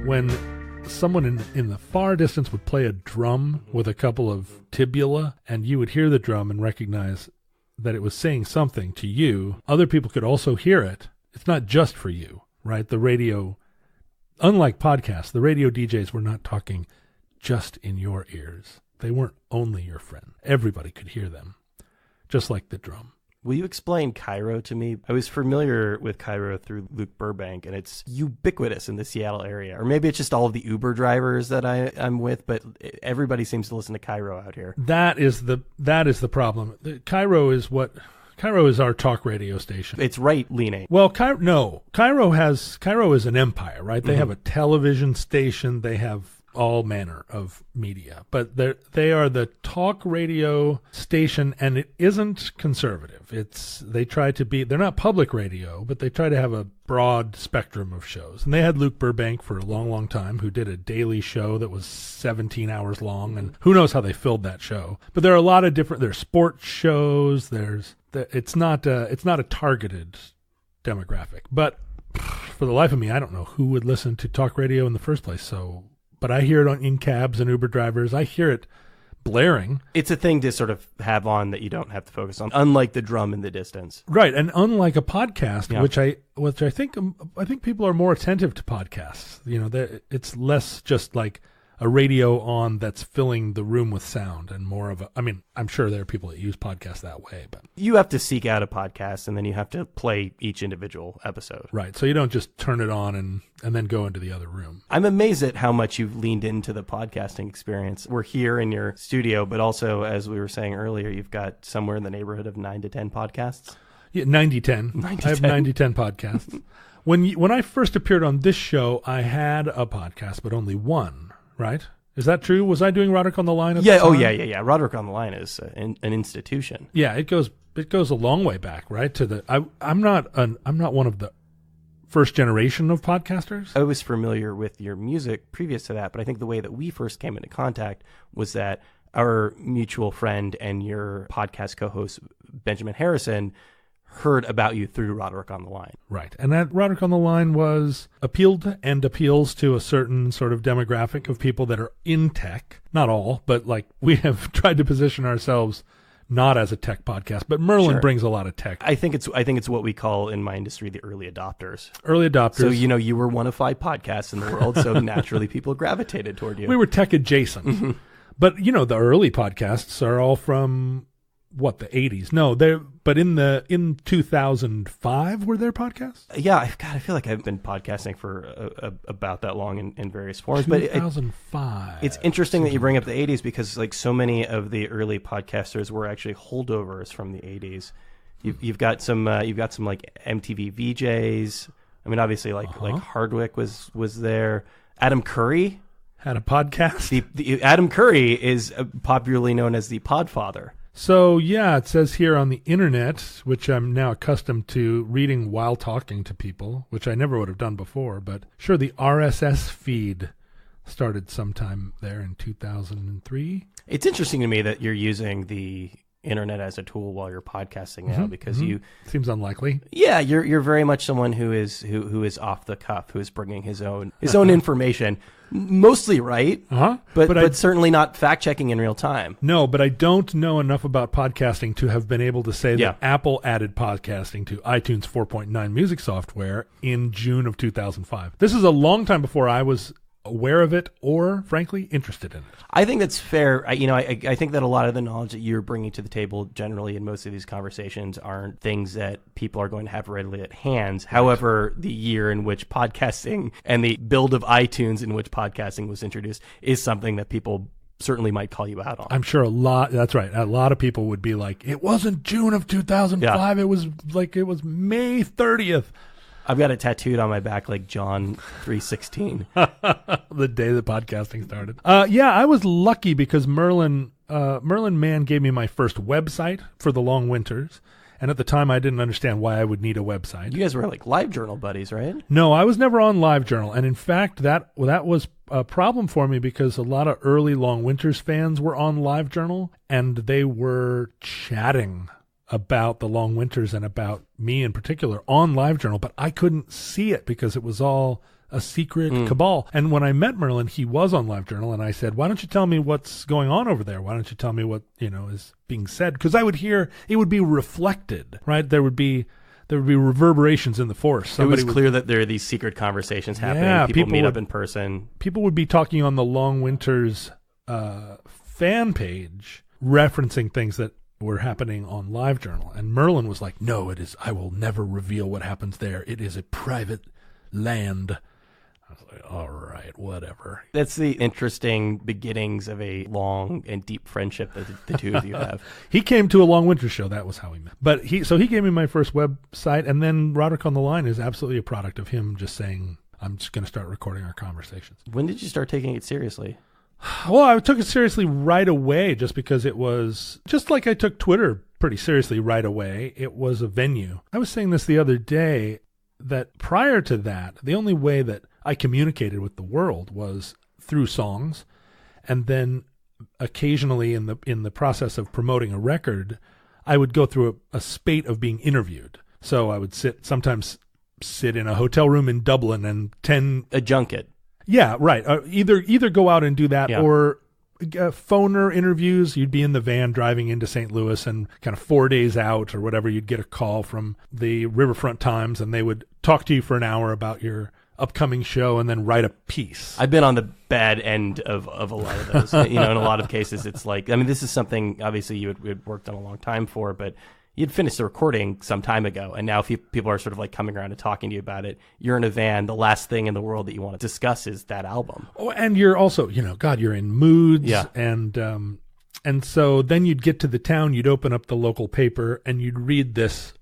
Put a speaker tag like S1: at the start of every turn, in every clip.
S1: when someone in the far distance would play a drum with a couple of tibula, and you would hear the drum and recognize that it was saying something to you. Other people could also hear it. It's not just for you, right? The radio, unlike podcasts, the radio DJs were not talking just in your ears. They weren't only your friend. Everybody could hear them, just like the drum.
S2: Will you explain Cairo to me? I was familiar with Cairo through Luke Burbank, and it's ubiquitous in the Seattle area. Or maybe it's just all of the Uber drivers that I'm with, but everybody seems to listen to Cairo out here.
S1: That is the problem. Cairo is our talk radio station.
S2: It's right-leaning.
S1: Well, Cairo is an empire, right? They have a television station. They have all manner of media, but they are the talk radio station, and it isn't conservative. They're not public radio, but they try to have a broad spectrum of shows. And they had Luke Burbank for a long, long time, who did a daily show that was 17 hours long, and who knows how they filled that show. But there are a lot of there's sports shows. It's not a targeted demographic. But for the life of me, I don't know who would listen to talk radio in the first place. But I hear it in cabs and Uber drivers. I hear it blaring.
S2: It's a thing to sort of have on that you don't have to focus on, unlike the drum in the distance.
S1: Right, and unlike a podcast, which I think people are more attentive to podcasts. You know, it's less just like a radio on that's filling the room with sound, and more of I'm sure there are people that use podcasts that way, but
S2: you have to seek out a podcast and then you have to play each individual episode.
S1: Right. So you don't just turn it on and then go into the other room.
S2: I'm amazed at how much you've leaned into the podcasting experience. We're here in your studio, but also, as we were saying earlier, you've got somewhere in the neighborhood of 9 to 10 podcasts.
S1: Yeah, 90-10. I have 90-10 podcasts. When I first appeared on this show, I had a podcast, but only one. Right? Is that true? Was I doing Roderick on the Line at the time?
S2: Oh, yeah. Roderick on the Line is an institution.
S1: Yeah, it goes a long way back, right? I'm not one of the first generation of podcasters.
S2: I was familiar with your music previous to that, but I think the way that we first came into contact was that our mutual friend and your podcast co-host, Benjamin Harrison, heard about you through Roderick on the Line.
S1: Right. And that Roderick on the Line appeals to a certain sort of demographic of people that are in tech. Not all, but like we have tried to position ourselves not as a tech podcast, but Merlin brings a lot of tech.
S2: I think it's what we call in my industry the early adopters.
S1: Early adopters.
S2: So, you were one of 5 podcasts in the world, so naturally people gravitated toward you.
S1: We were tech adjacent. Mm-hmm. But, the early podcasts are all from the 80s? No, but in 2005 were there podcasts?
S2: Yeah, I feel like I've been podcasting for about that long in various forms.
S1: 2005.
S2: But it's interesting that you bring up the 80s because like so many of the early podcasters were actually holdovers from the 80s. You've got some like MTV VJs. I mean, obviously like Hardwick was there. Adam Curry
S1: had a podcast.
S2: The Adam Curry is popularly known as the Podfather.
S1: So, yeah, it says here on the internet, which I'm now accustomed to reading while talking to people, which I never would have done before, but sure, the RSS feed started sometime there in 2003.
S2: It's interesting to me that you're using the internet as a tool while you're podcasting now, because you
S1: seems unlikely.
S2: Yeah, you're very much someone who is off the cuff, who is bringing his own information. Mostly right, but certainly not fact-checking in real time.
S1: No, but I don't know enough about podcasting to have been able to say that Apple added podcasting to iTunes 4.9 music software in June of 2005. This is a long time before I was aware of it or, frankly, interested in it.
S2: I think that's fair. I think that a lot of the knowledge that you're bringing to the table generally in most of these conversations aren't things that people are going to have readily at hand. Right. However, the year in which podcasting and the build of iTunes in which podcasting was introduced is something that people certainly might call you out on.
S1: I'm sure that's right. A lot of people would be like, it wasn't June of 2005. Yeah. It was May 30th.
S2: I've got it tattooed on my back like John 3:16.
S1: The day that podcasting started. Yeah, I was lucky because Merlin Mann gave me my first website for the long winters. And at the time, I didn't understand why I would need a website.
S2: You guys were like LiveJournal buddies, right?
S1: No, I was never on LiveJournal. And in fact, that was a problem for me because a lot of early Long Winters fans were on LiveJournal, and they were chatting about the Long Winters and about me in particular on LiveJournal, but I couldn't see it because it was all a secret cabal. And when I met Merlin, he was on LiveJournal, and I said, why don't you tell me what's going on over there? Why don't you tell me what, is being said? Because I would hear, it would be reflected, right? There would be reverberations in the force.
S2: It was clear that there are these secret conversations happening.
S1: Yeah,
S2: people meet up in person.
S1: People would be talking on the Long Winters fan page, referencing things that were happening on LiveJournal. And Merlin was like, no, it is. I will never reveal what happens there. It is a private land. I was like, all right, whatever.
S2: That's the interesting beginnings of a long and deep friendship that the two of you have.
S1: He came to a Long Winter show. That was how we met. But he gave me my first website, and then Roderick on the Line is absolutely a product of him just saying, I'm just going to start recording our conversations.
S2: When did you start taking it seriously?
S1: Well, I took it seriously right away, just because it was just like I took Twitter pretty seriously right away. It was a venue. I was saying this the other day, that prior to that, the only way that I communicated with the world was through songs, and then occasionally in the process of promoting a record, I would go through a spate of being interviewed. So I would sometimes sit in a hotel room in Dublin and
S2: a junket.
S1: Yeah, right. Either go out and do that,
S2: yeah.
S1: or phoner interviews. You'd be in the van driving into St. Louis, and kind of 4 days out or whatever, you'd get a call from the Riverfront Times, and they would talk to you for an hour about your upcoming show and then write a piece.
S2: I've been on the bad end of a lot of those. In a lot of cases, it's like, this is something obviously you had worked on a long time for, but you'd finished the recording some time ago, and now if people are sort of like coming around and talking to you about it, you're in a van, the last thing in the world that you want to discuss is that album.
S1: Oh, and you're also, God, you're in moods.
S2: Yeah.
S1: And so then you'd get to the town, you'd open up the local paper, and you'd read this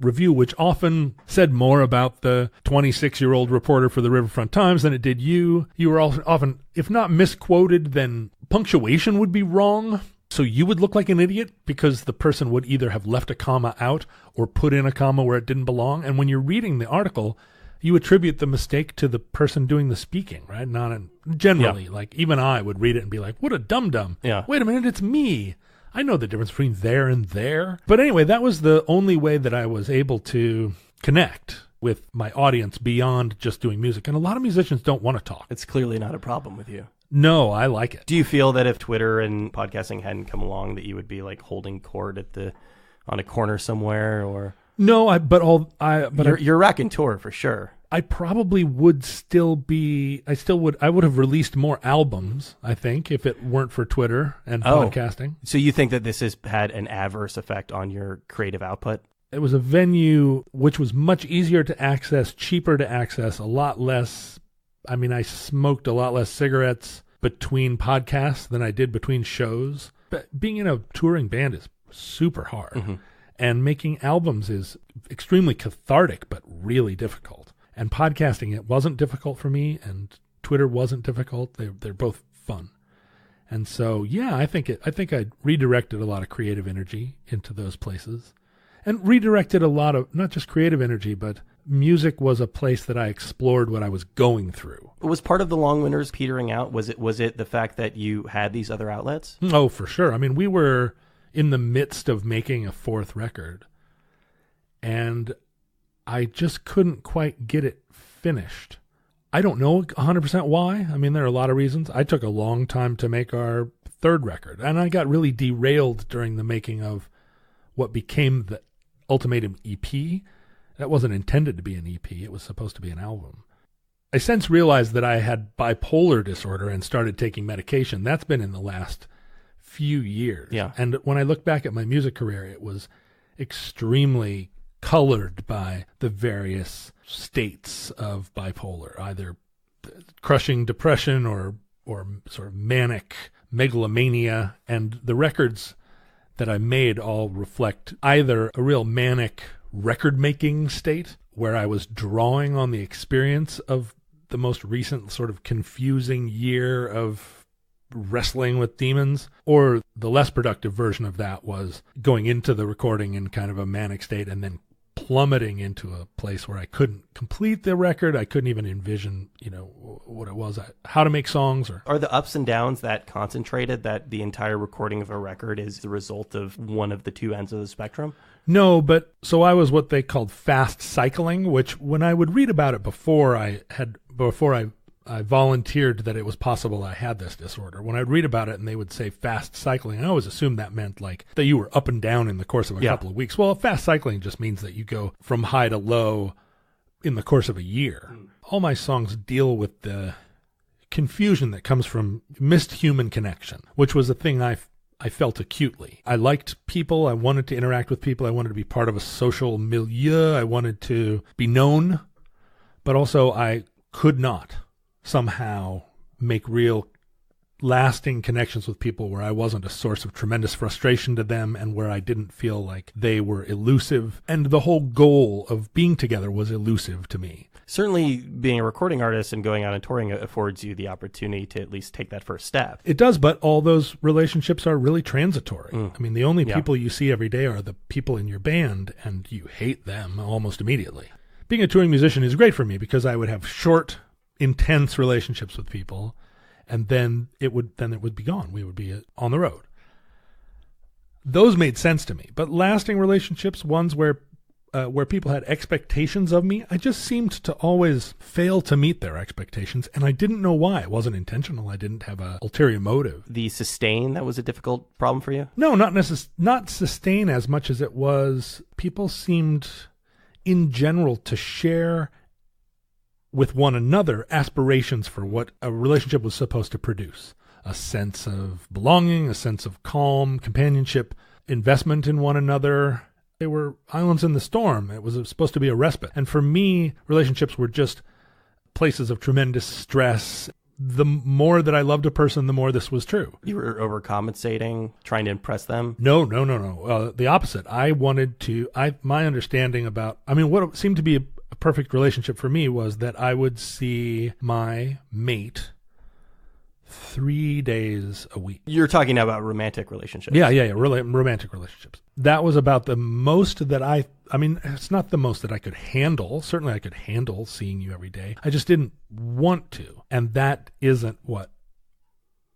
S1: review, which often said more about the 26-year-old reporter for the Riverfront Times than it did you. You were often, if not misquoted, then punctuation would be wrong. So you would look like an idiot because the person would either have left a comma out or put in a comma where it didn't belong. And when you're reading the article, you attribute the mistake to the person doing the speaking, right? Generally, like even I would read it and be like, what a dum-dum.
S2: Yeah.
S1: Wait a minute, it's me. I know the difference between there and there. But anyway, that was the only way that I was able to connect with my audience beyond just doing music. And a lot of musicians don't want to talk.
S2: It's clearly not a problem with you.
S1: No, I like it.
S2: Do you feel that if Twitter and podcasting hadn't come along, that you would be like holding court on a corner somewhere, or?
S1: No,
S2: you're a raconteur for sure.
S1: I probably would still be. I would have released more albums, I think, if it weren't for Twitter and podcasting.
S2: So you think that this has had an adverse effect on your creative output?
S1: It was a venue which was much easier to access, cheaper to access, a lot less. I smoked a lot less cigarettes between podcasts than I did between shows. But being in a touring band is super hard. Mm-hmm. And making albums is extremely cathartic, but really difficult. And podcasting, it wasn't difficult for me, and Twitter wasn't difficult. They're both fun. And so, yeah, I think I redirected a lot of creative energy into those places. And redirected a lot of, not just creative energy, but music was a place that I explored what I was going through.
S2: Was part of the Long Winters petering out? Was it the fact that you had these other outlets?
S1: Oh, for sure. We were in the midst of making a fourth record, and I just couldn't quite get it finished. I don't know 100% why. There are a lot of reasons. I took a long time to make our third record, and I got really derailed during the making of what became the Ultimatum EP. That wasn't intended to be an EP. It was supposed to be an album. I since realized that I had bipolar disorder and started taking medication. That's been in the last few years.
S2: Yeah.
S1: And when I look back at my music career, it was extremely colored by the various states of bipolar, either crushing depression or sort of manic megalomania. And the records that I made all reflect either a real manic record-making state where I was drawing on the experience of the most recent sort of confusing year of wrestling with demons, or the less productive version of that was going into the recording in kind of a manic state and then plummeting into a place where I couldn't complete the record. I couldn't even envision, what it was, how to make songs.
S2: Are the ups and downs that concentrated, that the entire recording of a record is the result of one of the two ends of the spectrum?
S1: No, but so I was what they called fast cycling, which when I would read about it before, I had before I volunteered that it was possible I had this disorder. When I'd read about it and they would say fast cycling, I always assumed that meant like that you were up and down in the course of a couple of weeks. Well, fast cycling just means that you go from high to low in the course of a year. All my songs deal with the confusion that comes from missed human connection, which was a thing I felt acutely. I liked people. I wanted to interact with people. I wanted to be part of a social milieu. I wanted to be known, but also I could not somehow make real lasting connections with people where I wasn't a source of tremendous frustration to them and where I didn't feel like they were elusive. And the whole goal of being together was elusive to me.
S2: Certainly being a recording artist and going out and touring affords you the opportunity to at least take that first step.
S1: It does, but all those relationships are really transitory. I mean, the only people you see every day are the people in your band, and you hate them almost immediately. Being a touring musician is great for me because I would have short, intense relationships with people, and then it would be gone. We would be on the road. Those made sense to me, but lasting relationships, ones where people had expectations of me, I just seemed to always fail to meet their expectations, and I didn't know why. It wasn't intentional. I didn't have an ulterior motive.
S2: The sustain, that was a difficult problem for you?
S1: No, not sustain as much as it was. People seemed, in general, to share with one another aspirations for what a relationship was supposed to produce. A sense of belonging, a sense of calm, companionship, investment in one another. They were islands in the storm. It was supposed to be a respite. And for me, relationships were just places of tremendous stress. The more that I loved a person, the more this was true.
S2: You were overcompensating, trying to impress them?
S1: No. The opposite. My understanding about, what seemed to be a perfect relationship for me was that I would see my mate 3 days a week.
S2: You're talking about romantic relationships.
S1: Yeah. Romantic relationships. That was about the most that it's not the most that I could handle. Certainly I could handle seeing you every day. I just didn't want to. And that isn't what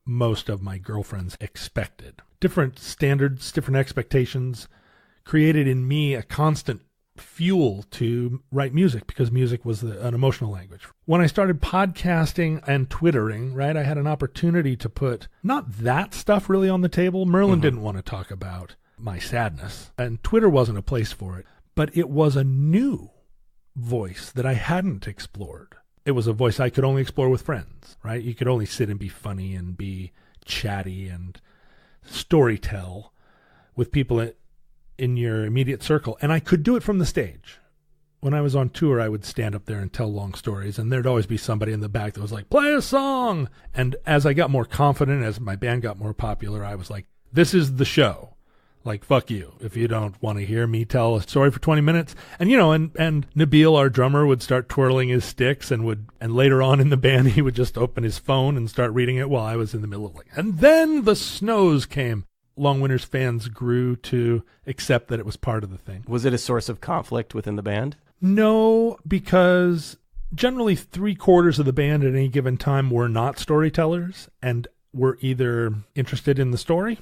S1: most of my girlfriends expected. Different standards, different expectations created in me a constant fuel to write music because music was an emotional language. When I started podcasting and Twittering, right, I had an opportunity to put not that stuff really on the table. Merlin didn't want to talk about my sadness, and Twitter wasn't a place for it, but it was a new voice that I hadn't explored. It was a voice I could only explore with friends, right? You could only sit and be funny and be chatty and storytell with people in your immediate circle. And I could do it from the stage. When I was on tour, I would stand up there and tell long stories, and there'd always be somebody in the back that was like, play a song. And as I got more confident, as my band got more popular, I was like, this is the show. Like, fuck you if you don't want to hear me tell a story for 20 minutes. And, and Nabil, our drummer, would start twirling his sticks and later on in the band, he would just open his phone and start reading it while I was in the middle of it. And then the snows came. Long Winter's fans grew to accept that it was part of the thing.
S2: Was it a source of conflict within the band?
S1: No, because generally 3/4 of the band at any given time were not storytellers and were either interested in the story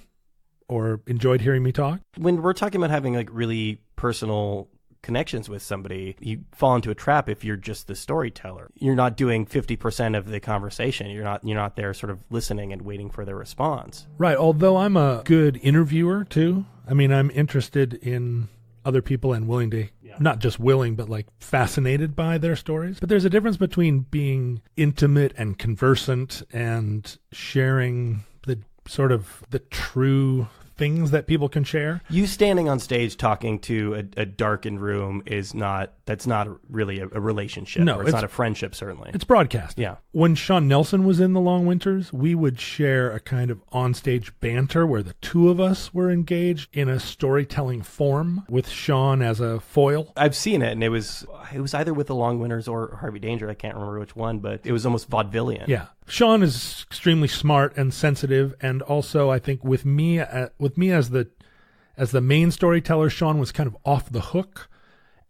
S1: or enjoyed hearing me talk.
S2: When we're talking about having like really personal connections with somebody, you fall into a trap if you're just the storyteller. You're not doing 50% of the conversation. You're not there sort of listening and waiting for their response.
S1: Right, although I'm a good interviewer too. I'm interested in other people and willing to, not just willing, but like fascinated by their stories. But there's a difference between being intimate and conversant and sharing the true things that people can share.
S2: You standing on stage talking to a darkened room that's not really a relationship.
S1: No,
S2: or it's not a friendship, certainly.
S1: It's broadcast.
S2: Yeah.
S1: When Sean Nelson was in the Long Winters, we would share a kind of onstage banter where the two of us were engaged in a storytelling form with Sean as a foil.
S2: I've seen it, and it was either with the Long Winters or Harvey Danger. I can't remember which one, but it was almost vaudevillian.
S1: Yeah. Sean is extremely smart and sensitive, and also I think with me as the main storyteller, Sean was kind of off the hook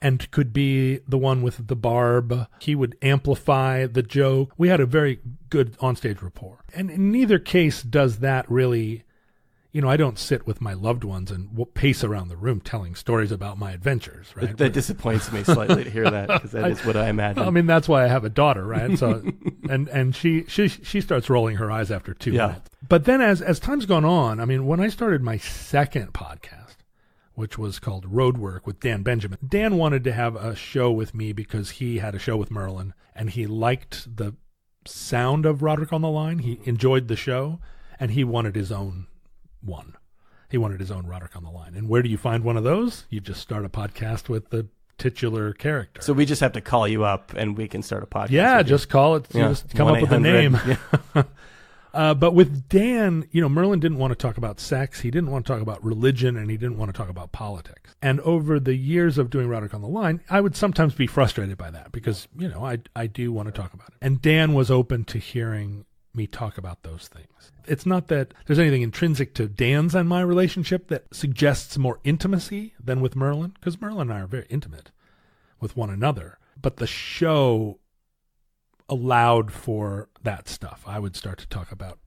S1: and could be the one with the barb. He would amplify the joke. We had a very good onstage rapport. And in neither case does that really, I don't sit with my loved ones and pace around the room telling stories about my adventures, right?
S2: That disappoints me slightly to hear that, because that is what I imagine.
S1: I mean, that's why I have a daughter, right? So, and she starts rolling her eyes after 2 minutes. But then as time's gone on, I mean, when I started my second podcast, which was called Roadwork with Dan Benjamin, Dan wanted to have a show with me because he had a show with Merlin, and he liked the sound of Roderick on the Line. He enjoyed the show, and he wanted his own one. He wanted his own Roderick on the Line. And where do you find one of those? You just start a podcast with the titular character.
S2: So we just have to call you up and we can start a podcast.
S1: Yeah, just call it.
S2: Yeah.
S1: Just come up with a name.
S2: Yeah.
S1: But with Dan, Merlin didn't want to talk about sex. He didn't want to talk about religion, and he didn't want to talk about politics. And over the years of doing Roderick on the Line, I would sometimes be frustrated by that because, I do want to talk about it. And Dan was open to hearing me talk about those things. It's not that there's anything intrinsic to Dan's and my relationship that suggests more intimacy than with Merlin, because Merlin and I are very intimate with one another. But the show allowed for that stuff. I would start to talk about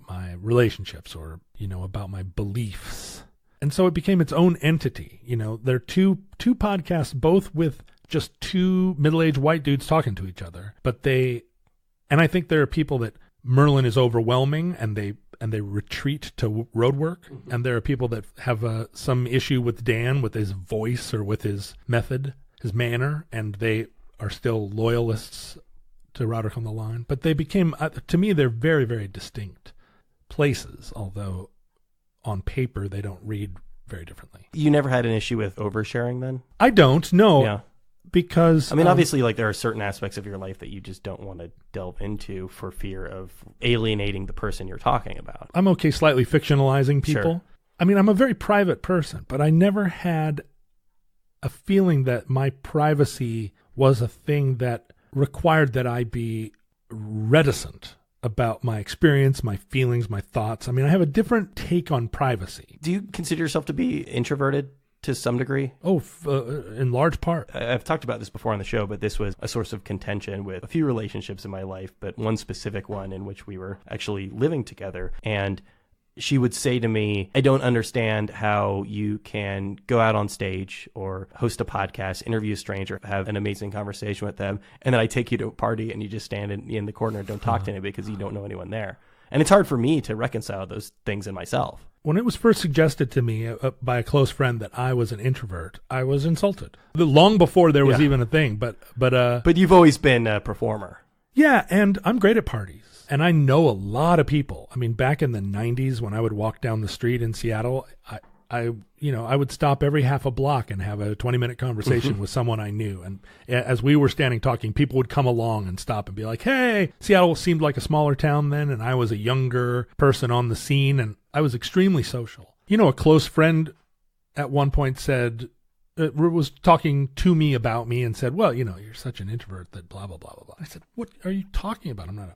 S1: my relationships or, about my beliefs. And so it became its own entity. There are two podcasts, both with just two middle-aged white dudes talking to each other. And I think there are people that Merlin is overwhelming and they retreat to Roadwork. Mm-hmm. And there are people that have some issue with Dan, with his voice or with his method, his manner, and they are still loyalists to Roderick on the Line. But they became, to me, they're very, very distinct places, although on paper they don't read very differently.
S2: You never had an issue with oversharing then?
S1: I don't, no.
S2: Yeah.
S1: Because
S2: obviously, there are certain aspects of your life that you just don't want to delve into for fear of alienating the person you're talking about.
S1: I'm okay slightly fictionalizing people. Sure. I'm a very private person, but I never had a feeling that my privacy was a thing that required that I be reticent about my experience, my feelings, my thoughts. I have a different take on privacy.
S2: Do you consider yourself to be introverted? To some degree?
S1: Oh, in large part.
S2: I've talked about this before on the show, but this was a source of contention with a few relationships in my life, but one specific one in which we were actually living together. And she would say to me, I don't understand how you can go out on stage or host a podcast, interview a stranger, have an amazing conversation with them, and then I take you to a party and you just stand in the corner and don't talk to anybody because you don't know anyone there. And it's hard for me to reconcile those things in myself.
S1: When it was first suggested to me by a close friend that I was an introvert, I was insulted. Long before there was even a thing, but
S2: you've always been a performer.
S1: Yeah, and I'm great at parties, and I know a lot of people. Back in the 90s when I would walk down the street in Seattle, I would stop every half a block and have a 20-minute conversation with someone I knew. And as we were standing talking, people would come along and stop and be like, hey, Seattle seemed like a smaller town then, and I was a younger person on the scene, and I was extremely social. A close friend at one point was talking to me about me and said, well, you're such an introvert that blah, blah, blah, blah, blah. I said, what are you talking about? I'm not an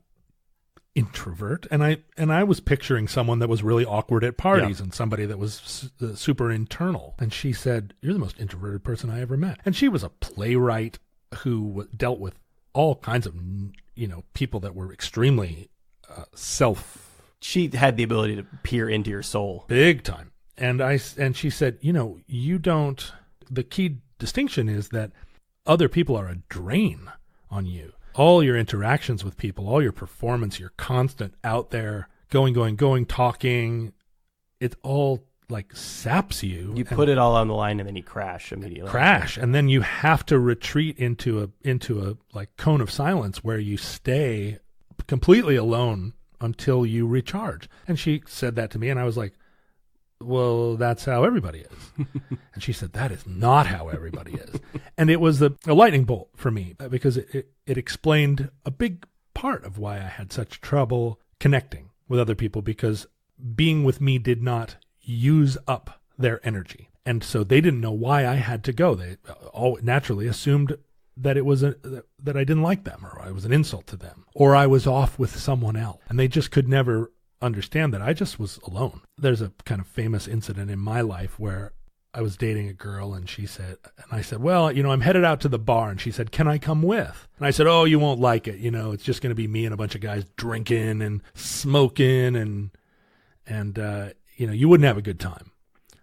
S1: introvert. And I was picturing someone that was really awkward at parties and somebody that was super internal. And she said, you're the most introverted person I ever met. And she was a playwright who dealt with all kinds of, people that were extremely
S2: She had the ability to peer into your soul.
S1: Big time. And she said, you don't, the key distinction is that other people are a drain on you. All your interactions with people, all your performance, you're constant out there, going, talking. It all saps you.
S2: You put it all on the line and then you crash immediately.
S1: And then you have to retreat into a cone of silence where you stay completely alone until you recharge. And she said that to me, and I was like, well, that's how everybody is. And she said, that is not how everybody is. And it was a lightning bolt for me because it explained a big part of why I had such trouble connecting with other people, because being with me did not use up their energy. And so they didn't know why I had to go. They all naturally assumed that it was that I didn't like them, or I was an insult to them, or I was off with someone else. And they just could never understand that I just was alone. There's a kind of famous incident in my life where I was dating a girl, and I said, well, I'm headed out to the bar. And she said, can I come with? And I said, oh, you won't like it. It's just going to be me and a bunch of guys drinking and smoking. And you wouldn't have a good time.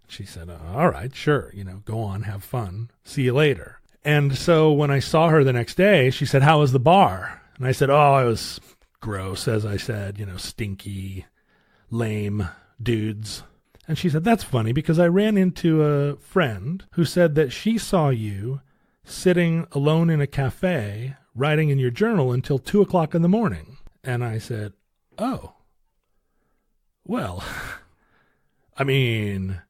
S1: She said, all right, sure, go on, have fun. See you later. And so when I saw her the next day, she said, how was the bar? And I said, oh, it was gross, as I said, stinky, lame dudes. And she said, that's funny because I ran into a friend who said that she saw you sitting alone in a cafe writing in your journal until 2 o'clock in the morning. And I said, oh, well, I mean,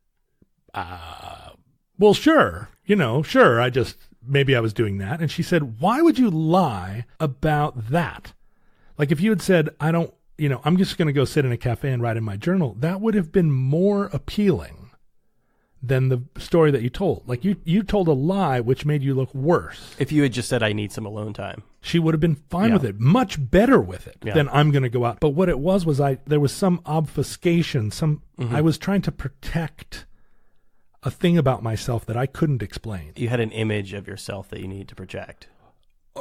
S1: well, sure, sure. Maybe I was doing that. And she said, why would you lie about that? Like if you had said, I'm just going to go sit in a cafe and write in my journal, that would have been more appealing than the story that you told. Like you told a lie which made you look worse. If
S2: you had just said, I need some alone time,
S1: she would have been fine with it, much better with it than I'm going to go out. But what it was there was some obfuscation, I was trying to protect a thing about myself that I couldn't explain.
S2: You had an image of yourself that you need to project.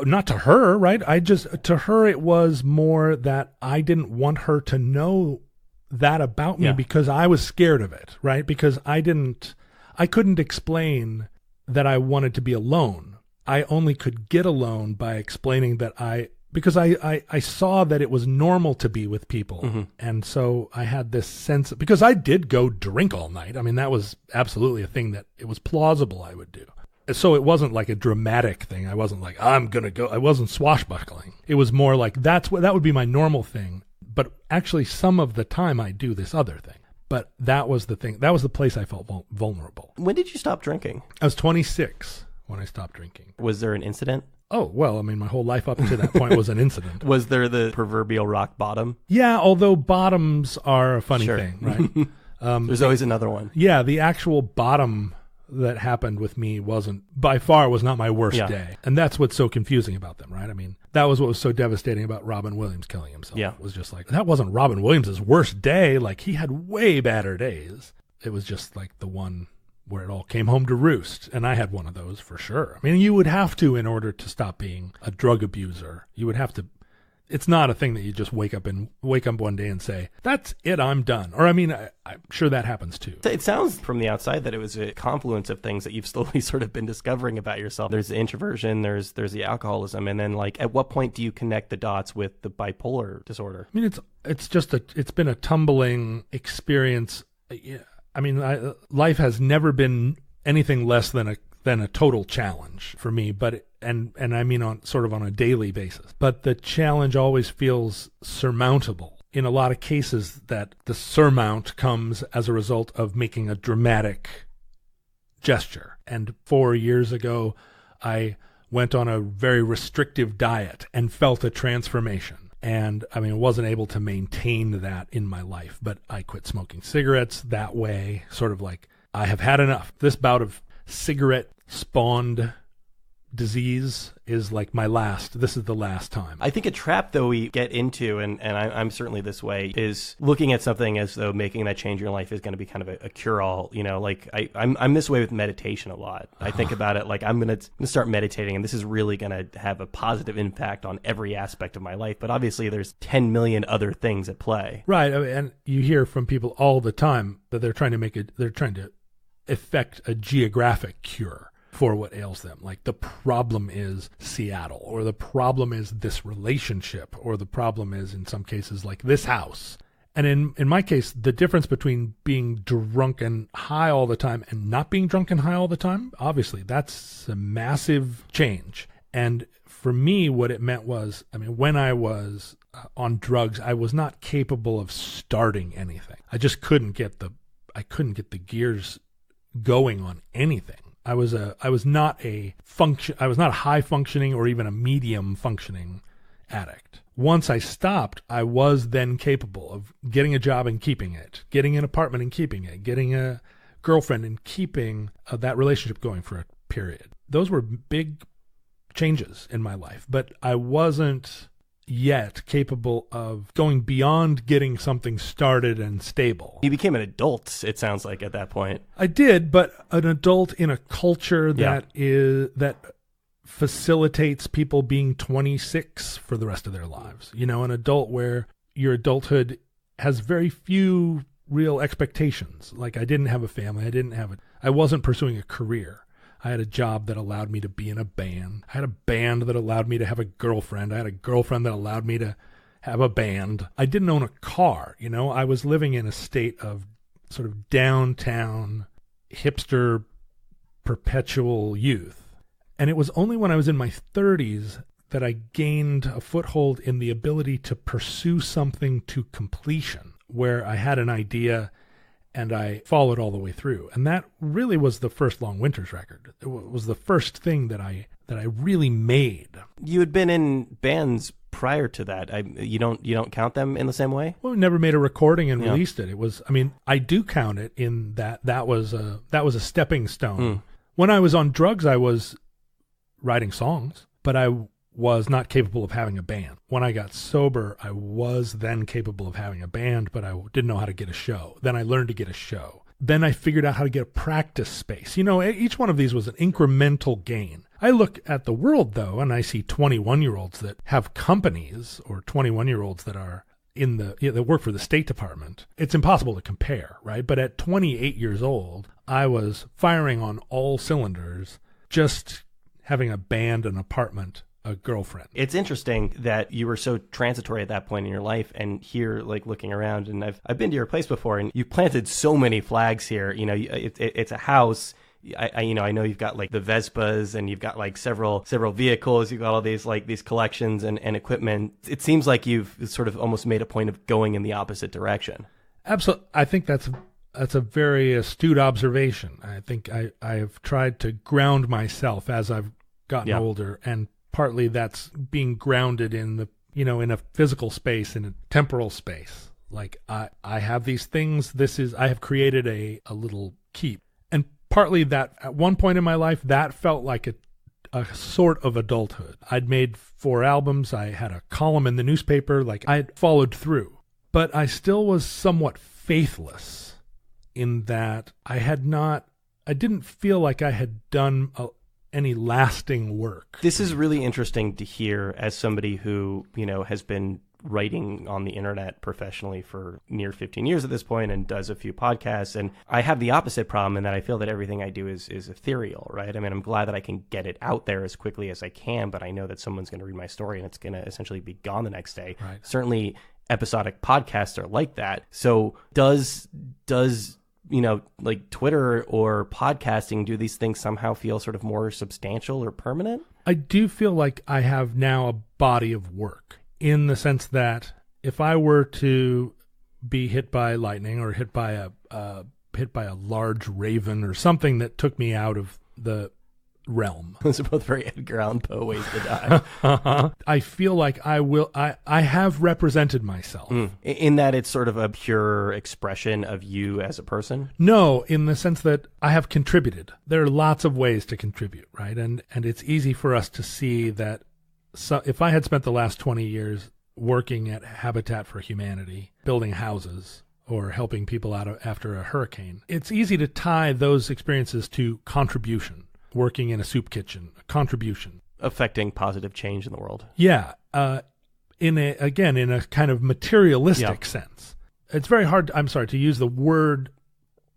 S1: Not to her, right? To her, it was more that I didn't want her to know that about me because I was scared of it, right? Because I couldn't explain that I wanted to be alone. I only could get alone by explaining that because I saw that it was normal to be with people. Mm-hmm. And so I had this sense, because I did go drink all night. I mean, that was absolutely a thing that it was plausible I would do. So it wasn't like a dramatic thing. I wasn't like, I'm going to go. I wasn't swashbuckling. It was more like that would be my normal thing. But actually some of the time I do this other thing. But that was the thing. That was the place I felt vulnerable.
S2: When did you stop drinking?
S1: I was 26 when I stopped drinking.
S2: Was there an incident?
S1: Oh, well, I mean, my whole life up to that point was an incident.
S2: Was there the proverbial rock bottom?
S1: Yeah, although bottoms are a funny thing, right?
S2: There's always another one.
S1: Yeah, the actual bottom that happened with me was not my worst day. And that's what's so confusing about them, right? I mean, that was what was so devastating about Robin Williams killing himself. Yeah. It was just like, that wasn't Robin Williams' worst day. Like, he had way badder days. It was just like the one where it all came home to roost. And I had one of those for sure. I mean, you would have to, in order to stop being a drug abuser, you would have to. It's not a thing that you just wake up one day and say, that's it, I'm done. Or I mean, I'm sure that happens too.
S2: It sounds from the outside that it was a confluence of things that you've slowly sort of been discovering about yourself. There's the introversion, there's the alcoholism, and then like at what point do you connect the dots with the bipolar disorder?
S1: I mean, it's been a tumbling experience. I mean, life has never been anything less than a total challenge for me, but and I mean on a daily basis. But the challenge always feels surmountable. In a lot of cases, that the surmount comes as a result of making a dramatic gesture. And 4 years ago, I went on a very restrictive diet and felt a transformation. And I mean, I wasn't able to maintain that in my life, but I quit smoking cigarettes that way, sort of like, I have had enough. This bout of cigarette-spawned disease is like this is the last time.
S2: I think a trap, though, we get into, and I'm certainly this way, is looking at something as though making that change in your life is going to be kind of a cure-all. Like I'm this way with meditation a lot. I think about it like I'm going to start meditating, and this is really going to have a positive impact on every aspect of my life. But obviously, there's 10 million other things at play.
S1: Right, and you hear from people all the time that they're trying to effect a geographic cure for what ails them. Like, the problem is Seattle, or the problem is this relationship, or the problem is, in some cases, like this house. And in my case, the difference between being drunk and high all the time and not being drunk and high all the time, obviously, that's a massive change. And for me, what it meant was, I mean, when I was on drugs, I was not capable of starting anything. I just couldn't get the gears going on anything. I was not a high functioning or even a medium functioning addict. Once I stopped, I was then capable of getting a job and keeping it, getting an apartment and keeping it, getting a girlfriend and keeping that relationship going for a period. Those were big changes in my life, but I wasn't yet capable of going beyond getting something started and stable.
S2: You became an adult, it sounds like, at that point.
S1: I did, but an adult in a culture that facilitates people being 26 for the rest of their lives. An adult where your adulthood has very few real expectations. Like I didn't have a family. I wasn't pursuing a career. I had a job that allowed me to be in a band. I had a band that allowed me to have a girlfriend. I had a girlfriend that allowed me to have a band. I didn't own a car. I was living in a state of sort of downtown hipster perpetual youth. And it was only when I was in my 30s that I gained a foothold in the ability to pursue something to completion, where I had an idea and I followed all the way through. And that really was the first Long Winters record. It was the first thing that I really made.
S2: You had been in bands prior to that. You don't count them in the same way?
S1: Well, we never made a recording and released it. It was, I do count it in that was a stepping stone. When I was on drugs, I was writing songs, but I was not capable of having a band. When I got sober, I was then capable of having a band, but I didn't know how to get a show. Then I learned to get a show. Then I figured out how to get a practice space. Each one of these was an incremental gain. I look at the world, though, and I see 21-year-olds that have companies, or 21-year-olds that are that work for the State Department. It's impossible to compare, right? But at 28 years old, I was firing on all cylinders, just having a band, an apartment, a girlfriend.
S2: It's interesting that you were so transitory at that point in your life, and here, like looking around, and I've been to your place before, and you planted so many flags here. It's a house. I know you've got like the Vespas, and you've got like several vehicles. You've got all these collections and equipment. It seems like you've sort of almost made a point of going in the opposite direction.
S1: Absolutely. I think that's a very astute observation. I think I have tried to ground myself as I've gotten older, and partly that's being grounded in in a physical space, in a temporal space. Like I have these things. I have created a little keep. And partly that at one point in my life, that felt like a sort of adulthood. I'd made 4 albums. I had a column in the newspaper. Like I had followed through, but I still was somewhat faithless in that I didn't feel like I had done any lasting work.
S2: This is really interesting to hear as somebody who, has been writing on the internet professionally for near 15 years at this point and does a few podcasts. And I have the opposite problem in that I feel that everything I do is ethereal, right? I'm glad that I can get it out there as quickly as I can, but I know that someone's going to read my story and it's going to essentially be gone the next day.
S1: Right.
S2: Certainly episodic podcasts are like that. So does like Twitter or podcasting, do these things somehow feel sort of more substantial or permanent?
S1: I do feel like I have now a body of work, in the sense that if I were to be hit by lightning or hit by a large raven or something that took me out of the realm.
S2: Those are both very Edgar Allan Poe ways to die.
S1: I feel like I have represented myself.
S2: In that it's sort of a pure expression of you as a person?
S1: No, in the sense that I have contributed. There are lots of ways to contribute, right? And it's easy for us to see that if I had spent the last 20 years working at Habitat for Humanity, building houses, or helping people out after a hurricane, it's easy to tie those experiences to contribution. Working in a soup kitchen, a contribution.
S2: Affecting positive change in the world.
S1: Yeah. In a kind of materialistic sense. It's very hard, to use the word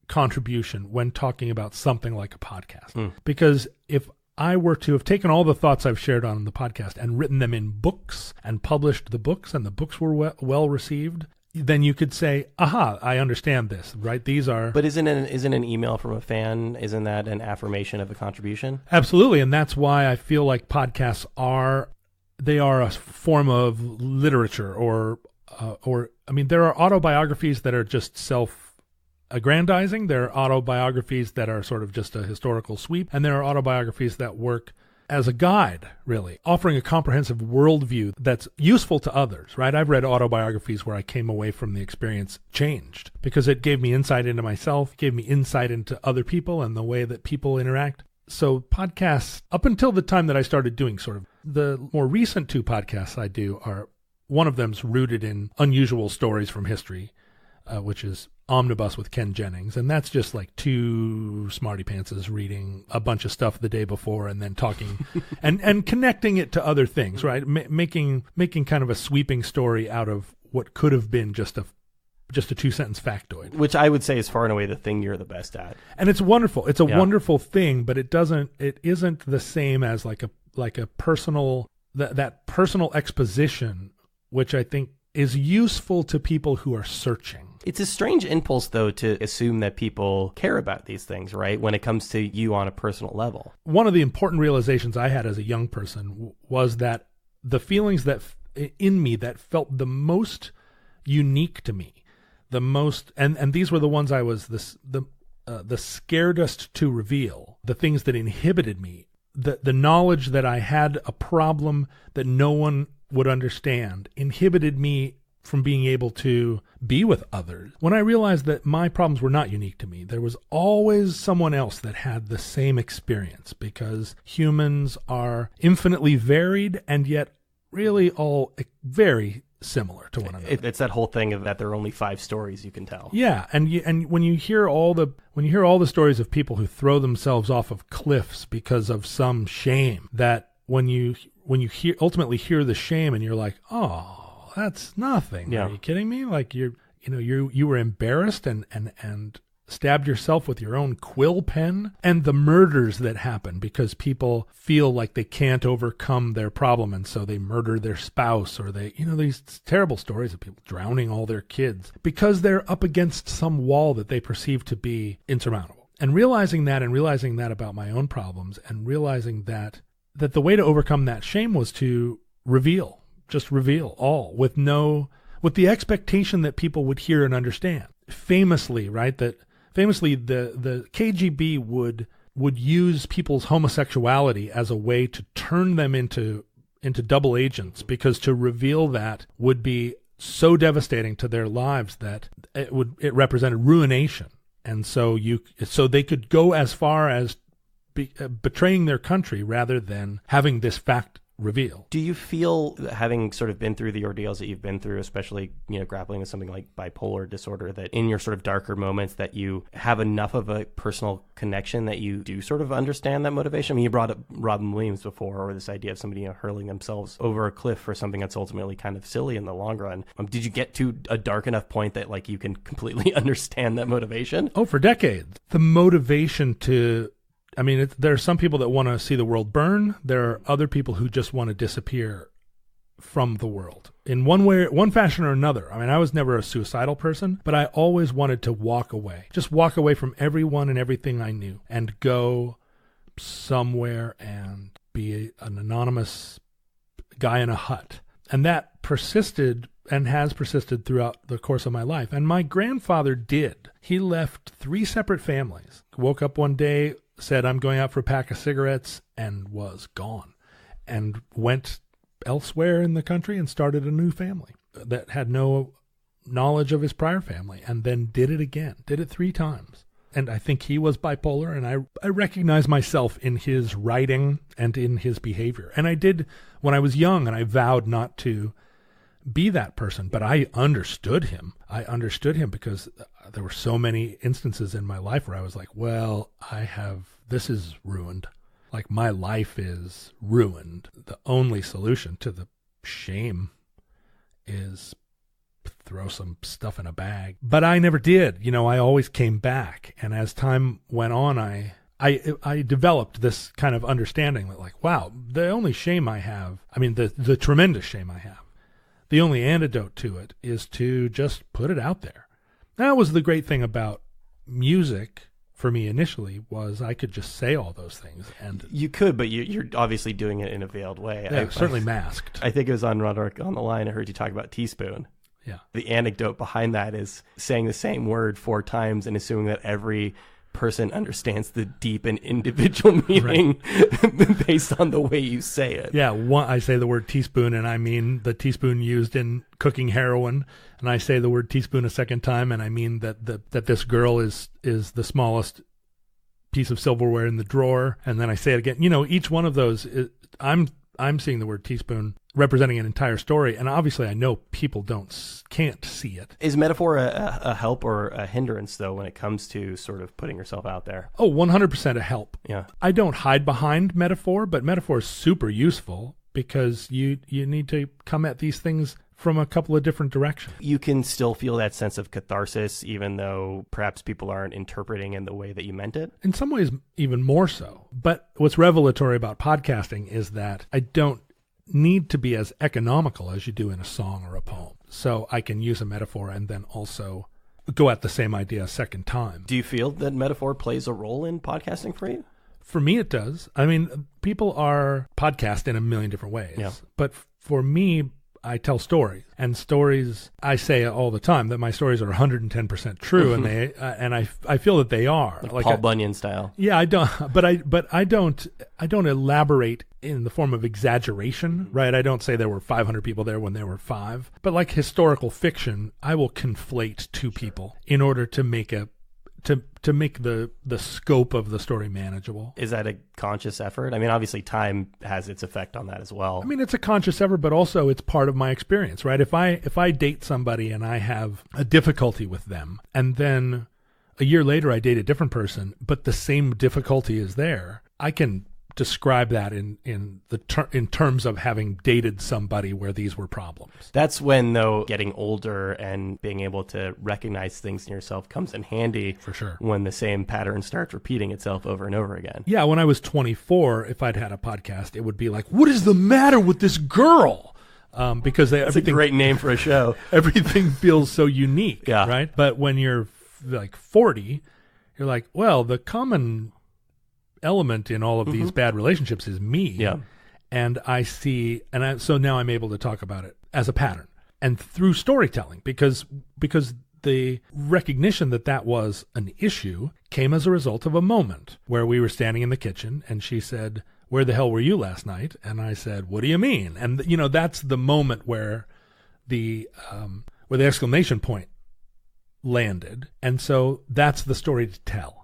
S1: contribution when talking about something like a podcast. Because if I were to have taken all the thoughts I've shared on the podcast and written them in books and published the books, and the books were well received, then you could say, aha, I understand this, right? These are...
S2: But isn't an email from a fan, isn't that an affirmation of a contribution?
S1: Absolutely, and that's why I feel like podcasts are a form of literature, or there are autobiographies that are just self-aggrandizing. There are autobiographies that are sort of just a historical sweep, and there are autobiographies that work as a guide, really, offering a comprehensive worldview that's useful to others, right? I've read autobiographies where I came away from the experience changed because it gave me insight into myself, gave me insight into other people and the way that people interact. So podcasts, up until the time that I started doing sort of the more recent 2 podcasts I do, are one of them's rooted in unusual stories from history, which is Omnibus with Ken Jennings, and that's just like 2 smarty pantses reading a bunch of stuff the day before and then talking and connecting it to other things, right? Making kind of a sweeping story out of what could have been just just a 2-sentence factoid.
S2: Which I would say is far and away the thing you're the best at.
S1: And it's wonderful. It's a wonderful thing, but it isn't the same as like a personal, that personal exposition, which I think is useful to people who are searching.
S2: It's a strange impulse, though, to assume that people care about these things, right? When it comes to you on a personal level. One
S1: of the important realizations I had as a young person was that the feelings that in me that felt the most unique to me, the most, and these were the ones I was the scaredest to reveal, the things that inhibited me, the knowledge that I had a problem that no one would understand, inhibited me from being able to be with others. When I realized that my problems were not unique to me, there was always someone else that had the same experience, because humans are infinitely varied and yet really all very similar to one another.
S2: It's that whole thing of that there are only 5 stories you can tell.
S1: Yeah, and when you hear all the stories of people who throw themselves off of cliffs because of some shame, that when you ultimately hear the shame and you're like, oh, that's nothing. Yeah. Are you kidding me? Like you were embarrassed and stabbed yourself with your own quill pen, and the murders that happen because people feel like they can't overcome their problem, and so they murder their spouse, or these terrible stories of people drowning all their kids because they're up against some wall that they perceive to be insurmountable. And realizing that about my own problems, and realizing that the way to overcome that shame was to reveal all with the expectation that people would hear and understand. Famously, the KGB would use people's homosexuality as a way to turn them into double agents, because to reveal that would be so devastating to their lives that it represented ruination. And so they could go as far as betraying their country rather than having this fact reveal.
S2: Do you feel, having sort of been through the ordeals that you've been through, especially grappling with something like bipolar disorder, that in your sort of darker moments that you have enough of a personal connection that you do sort of understand that motivation? I mean, you brought up Robin Williams before, or this idea of somebody hurling themselves over a cliff for something that's ultimately kind of silly in the long run. Did you get to a dark enough point that like you can completely understand that motivation?
S1: Oh, for decades. The motivation to... there are some people that want to see the world burn. There are other people who just want to disappear from the world in one fashion or another. I was never a suicidal person, but I always wanted to walk away from everyone and everything I knew, and go somewhere and be an anonymous guy in a hut. And that persisted and has persisted throughout the course of my life. And my grandfather did. He left 3 separate families. Woke up one day, said, I'm going out for a pack of cigarettes, and was gone, and went elsewhere in the country and started a new family that had no knowledge of his prior family, and then did it 3 times. And I think he was bipolar, and I recognize myself in his writing and in his behavior. And I did when I was young, and I vowed not to be that person, but I understood him. Because there were so many instances in my life where I was like, well, this is ruined. Like, my life is ruined. The only solution to the shame is throw some stuff in a bag. But I never did. I always came back. And as time went on, I developed this kind of understanding that, like, wow, the only shame I have, the tremendous shame I have, the only antidote to it is to just put it out there. That was the great thing about music for me initially, was I could just say all those things. And
S2: you could, but you're obviously doing it in a veiled way.
S1: Yeah, certainly masked.
S2: I think it was on Roderick on the Line, I heard you talk about teaspoon.
S1: Yeah.
S2: The anecdote behind that is saying the same word 4 times and assuming that every person understands the deep and individual meaning based on the way you say it.
S1: Yeah, I say the word teaspoon, and I mean the teaspoon used in cooking heroin, and I say the word teaspoon a second time, and I mean that this girl is the smallest piece of silverware in the drawer, and then I say it again. Each one of those, I'm seeing the word teaspoon representing an entire story, and obviously I know people can't see it.
S2: Is metaphor a help or a hindrance, though, when it comes to sort of putting yourself out there?
S1: Oh, 100% a help.
S2: Yeah.
S1: I don't hide behind metaphor, but metaphor is super useful, because you need to come at these things from a couple of different directions.
S2: You can still feel that sense of catharsis, even though perhaps people aren't interpreting in the way that you meant it?
S1: In some ways, even more so. But what's revelatory about podcasting is that I don't need to be as economical as you do in a song or a poem. So I can use a metaphor and then also go at the same idea a second time.
S2: Do you feel that metaphor plays a role in podcasting for you?
S1: For me, it does. I mean, people are podcast in a million different ways.
S2: Yeah.
S1: But for me, I tell stories, and stories, I say all the time that my stories are 110% true, and they and I feel that they are
S2: like Paul Bunyan style.
S1: Yeah, I don't, but I don't elaborate in the form of exaggeration, right? I don't say there were 500 people there when there were 5, but like historical fiction, I will conflate two people in order to make to make the scope of the story manageable.
S2: Is that a conscious effort? I mean, obviously time has its effect on that as well.
S1: I mean, it's a conscious effort, but also it's part of my experience, right? If I date somebody and I have a difficulty with them, and then a year later I date a different person, but the same difficulty is there, I can describe that in terms of having dated somebody where these were problems.
S2: That's when, though, getting older and being able to recognize things in yourself comes in handy.
S1: For sure.
S2: When the same pattern starts repeating itself over and over again.
S1: Yeah, when I was 24, if I'd had a podcast, it would be like, what is the matter with this girl? Because
S2: that's a great name for a show.
S1: Everything feels so unique,
S2: yeah.
S1: Right? But when you're like 40, you're like, well, the common element in all of these bad relationships is me.
S2: Yeah.
S1: And I see, so now I'm able to talk about it as a pattern and through storytelling, because the recognition that was an issue came as a result of a moment where we were standing in the kitchen and she said, "Where the hell were you last night?" And I said, "What do you mean?" And that's the moment where the exclamation point landed. And so that's the story to tell.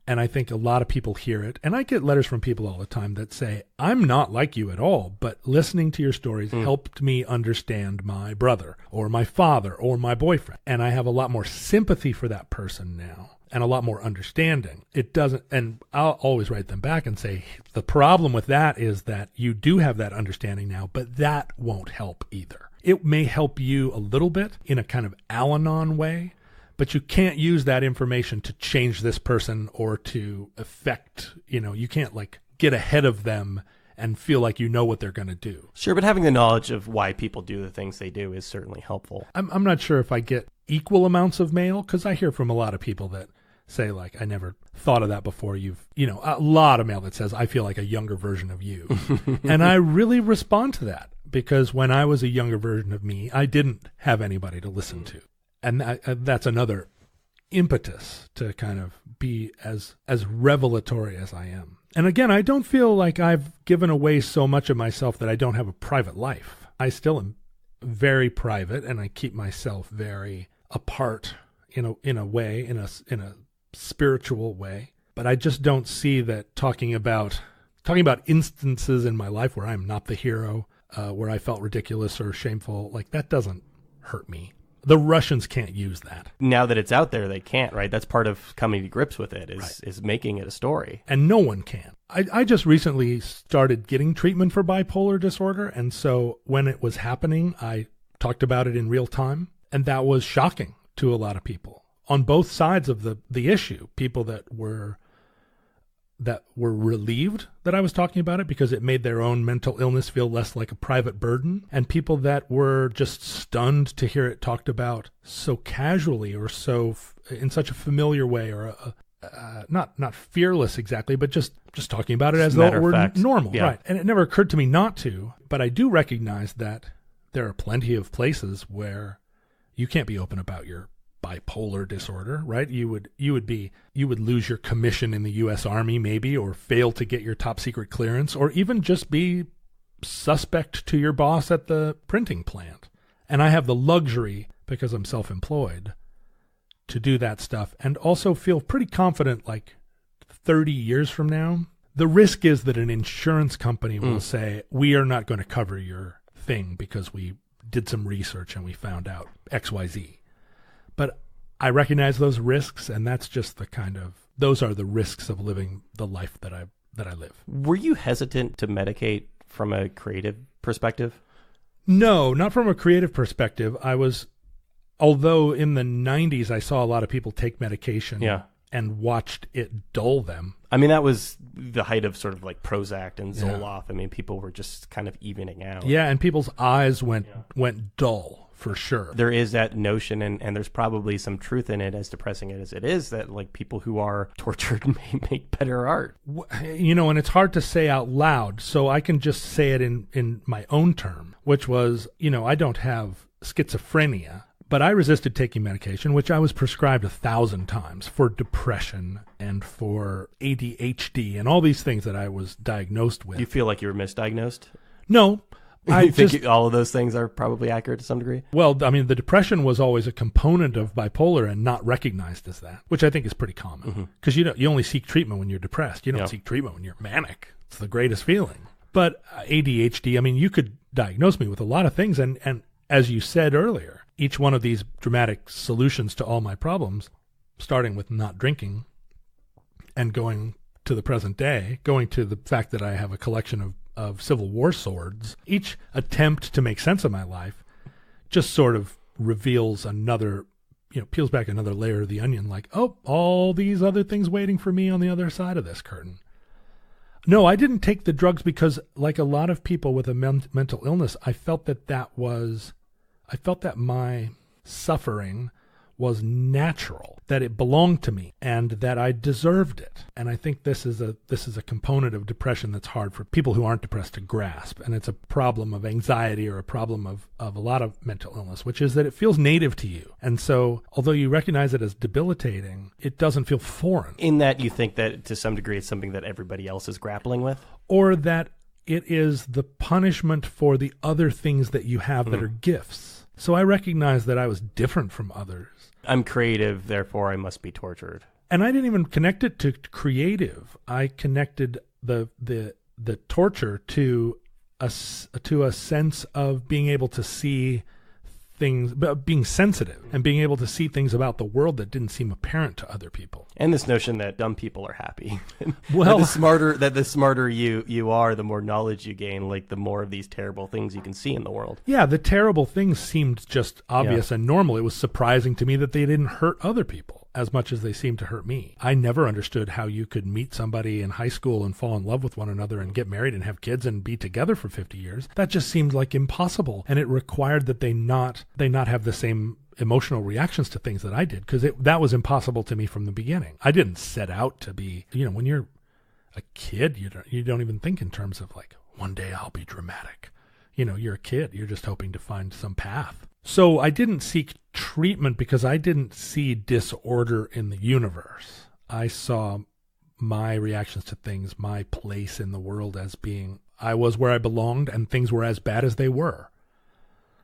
S1: And I think a lot of people hear it. And I get letters from people all the time that say, I'm not like you at all, but listening to your stories helped me understand my brother or my father or my boyfriend. And I have a lot more sympathy for that person now and a lot more understanding. It doesn't, and I'll always write them back and say, the problem with that is that you do have that understanding now, but that won't help either. It may help you a little bit in a kind of Al-Anon way, but you can't use that information to change this person or to affect, you can't like get ahead of them and feel like you know what they're going to do.
S2: Sure, but having the knowledge of why people do the things they do is certainly helpful.
S1: I'm not sure if I get equal amounts of mail, because I hear from a lot of people that say, like, I never thought of that before. A lot of mail that says, I feel like a younger version of you. And I really respond to that, because when I was a younger version of me, I didn't have anybody to listen to. And that's another impetus to kind of be as revelatory as I am. And again, I don't feel like I've given away so much of myself that I don't have a private life. I still am very private, and I keep myself very apart in a way, in a spiritual way. But I just don't see that talking about instances in my life where I'm not the hero, where I felt ridiculous or shameful, like that doesn't hurt me. The Russians can't use that.
S2: Now that it's out there, they can't, right? That's part of coming to grips with it, is making it a story.
S1: And no one can. I just recently started getting treatment for bipolar disorder, and so when it was happening, I talked about it in real time, and that was shocking to a lot of people on both sides of the issue. People that were relieved that I was talking about it because it made their own mental illness feel less like a private burden, and people that were just stunned to hear it talked about so casually or so in such a familiar way, or not fearless exactly, but just talking about it as though it were normal. Yeah. Right. And it never occurred to me not to, but I do recognize that there are plenty of places where you can't be open about your bipolar disorder, right? You would lose your commission in the U.S. Army maybe, or fail to get your top secret clearance, or even just be suspect to your boss at the printing plant. And I have the luxury, because I'm self-employed, to do that stuff and also feel pretty confident, like 30 years from now. The risk is that an insurance company will say, we are not going to cover your thing because we did some research and we found out XYZ. But I recognize those risks, and that's just those are the risks of living the life that I live.
S2: Were you hesitant to medicate from a creative perspective?
S1: No, not from a creative perspective. Although in the 90s I saw a lot of people take medication and watched it dull them.
S2: I mean, that was the height of sort of like Prozac and Zoloft. I mean, people were just kind of evening out.
S1: Yeah, and people's eyes went dull. For sure.
S2: There is that notion, and there's probably some truth in it, as depressing as it is, that like people who are tortured may make better art.
S1: And it's hard to say out loud, so I can just say it in my own term, which was, I don't have schizophrenia, but I resisted taking medication, which I was prescribed 1,000 times for depression and for ADHD and all these things that I was diagnosed with.
S2: You feel like you were misdiagnosed?
S1: No.
S2: I think all of those things are probably accurate to some degree?
S1: Well, I mean, the depression was always a component of bipolar and not recognized as that, which I think is pretty common. Because you only seek treatment when you're depressed. You don't seek treatment when you're manic. It's the greatest feeling. But ADHD, I mean, you could diagnose me with a lot of things. And as you said earlier, each one of these dramatic solutions to all my problems, starting with not drinking and going to the present day, going to the fact that I have a collection of Civil War swords, each attempt to make sense of my life just sort of reveals another, peels back another layer of the onion, like, oh, all these other things waiting for me on the other side of this curtain. No, I didn't take the drugs because, like a lot of people with a mental illness, I felt that my suffering was natural, that it belonged to me, and that I deserved it. And I think this is a component of depression that's hard for people who aren't depressed to grasp. And it's a problem of anxiety or a problem of a lot of mental illness, which is that it feels native to you. And so, although you recognize it as debilitating, it doesn't feel foreign.
S2: In that you think that to some degree it's something that everybody else is grappling with?
S1: Or that it is the punishment for the other things that you have that are gifts. So I recognize that I was different from others.
S2: I'm creative, therefore I must be tortured.
S1: And I didn't even connect it to creative. I connected the torture to a sense of being able to see things, being sensitive and being able to see things about the world that didn't seem apparent to other people.
S2: And this notion that dumb people are happy.
S1: Well,
S2: that the smarter you are, the more knowledge you gain, like the more of these terrible things you can see in the world.
S1: Yeah, the terrible things seemed just obvious and normal. It was surprising to me that they didn't hurt other people as much as they seemed to hurt me. I never understood how you could meet somebody in high school and fall in love with one another and get married and have kids and be together for 50 years. That just seemed like impossible. And it required that they not have the same emotional reactions to things that I did, because that was impossible to me from the beginning. I didn't set out to be, when you're a kid, you don't even think in terms of like, one day I'll be dramatic. You're a kid. You're just hoping to find some path. So I didn't seek treatment because I didn't see disorder in the universe. I saw my reactions to things, my place in the world as being, I was where I belonged and things were as bad as they were.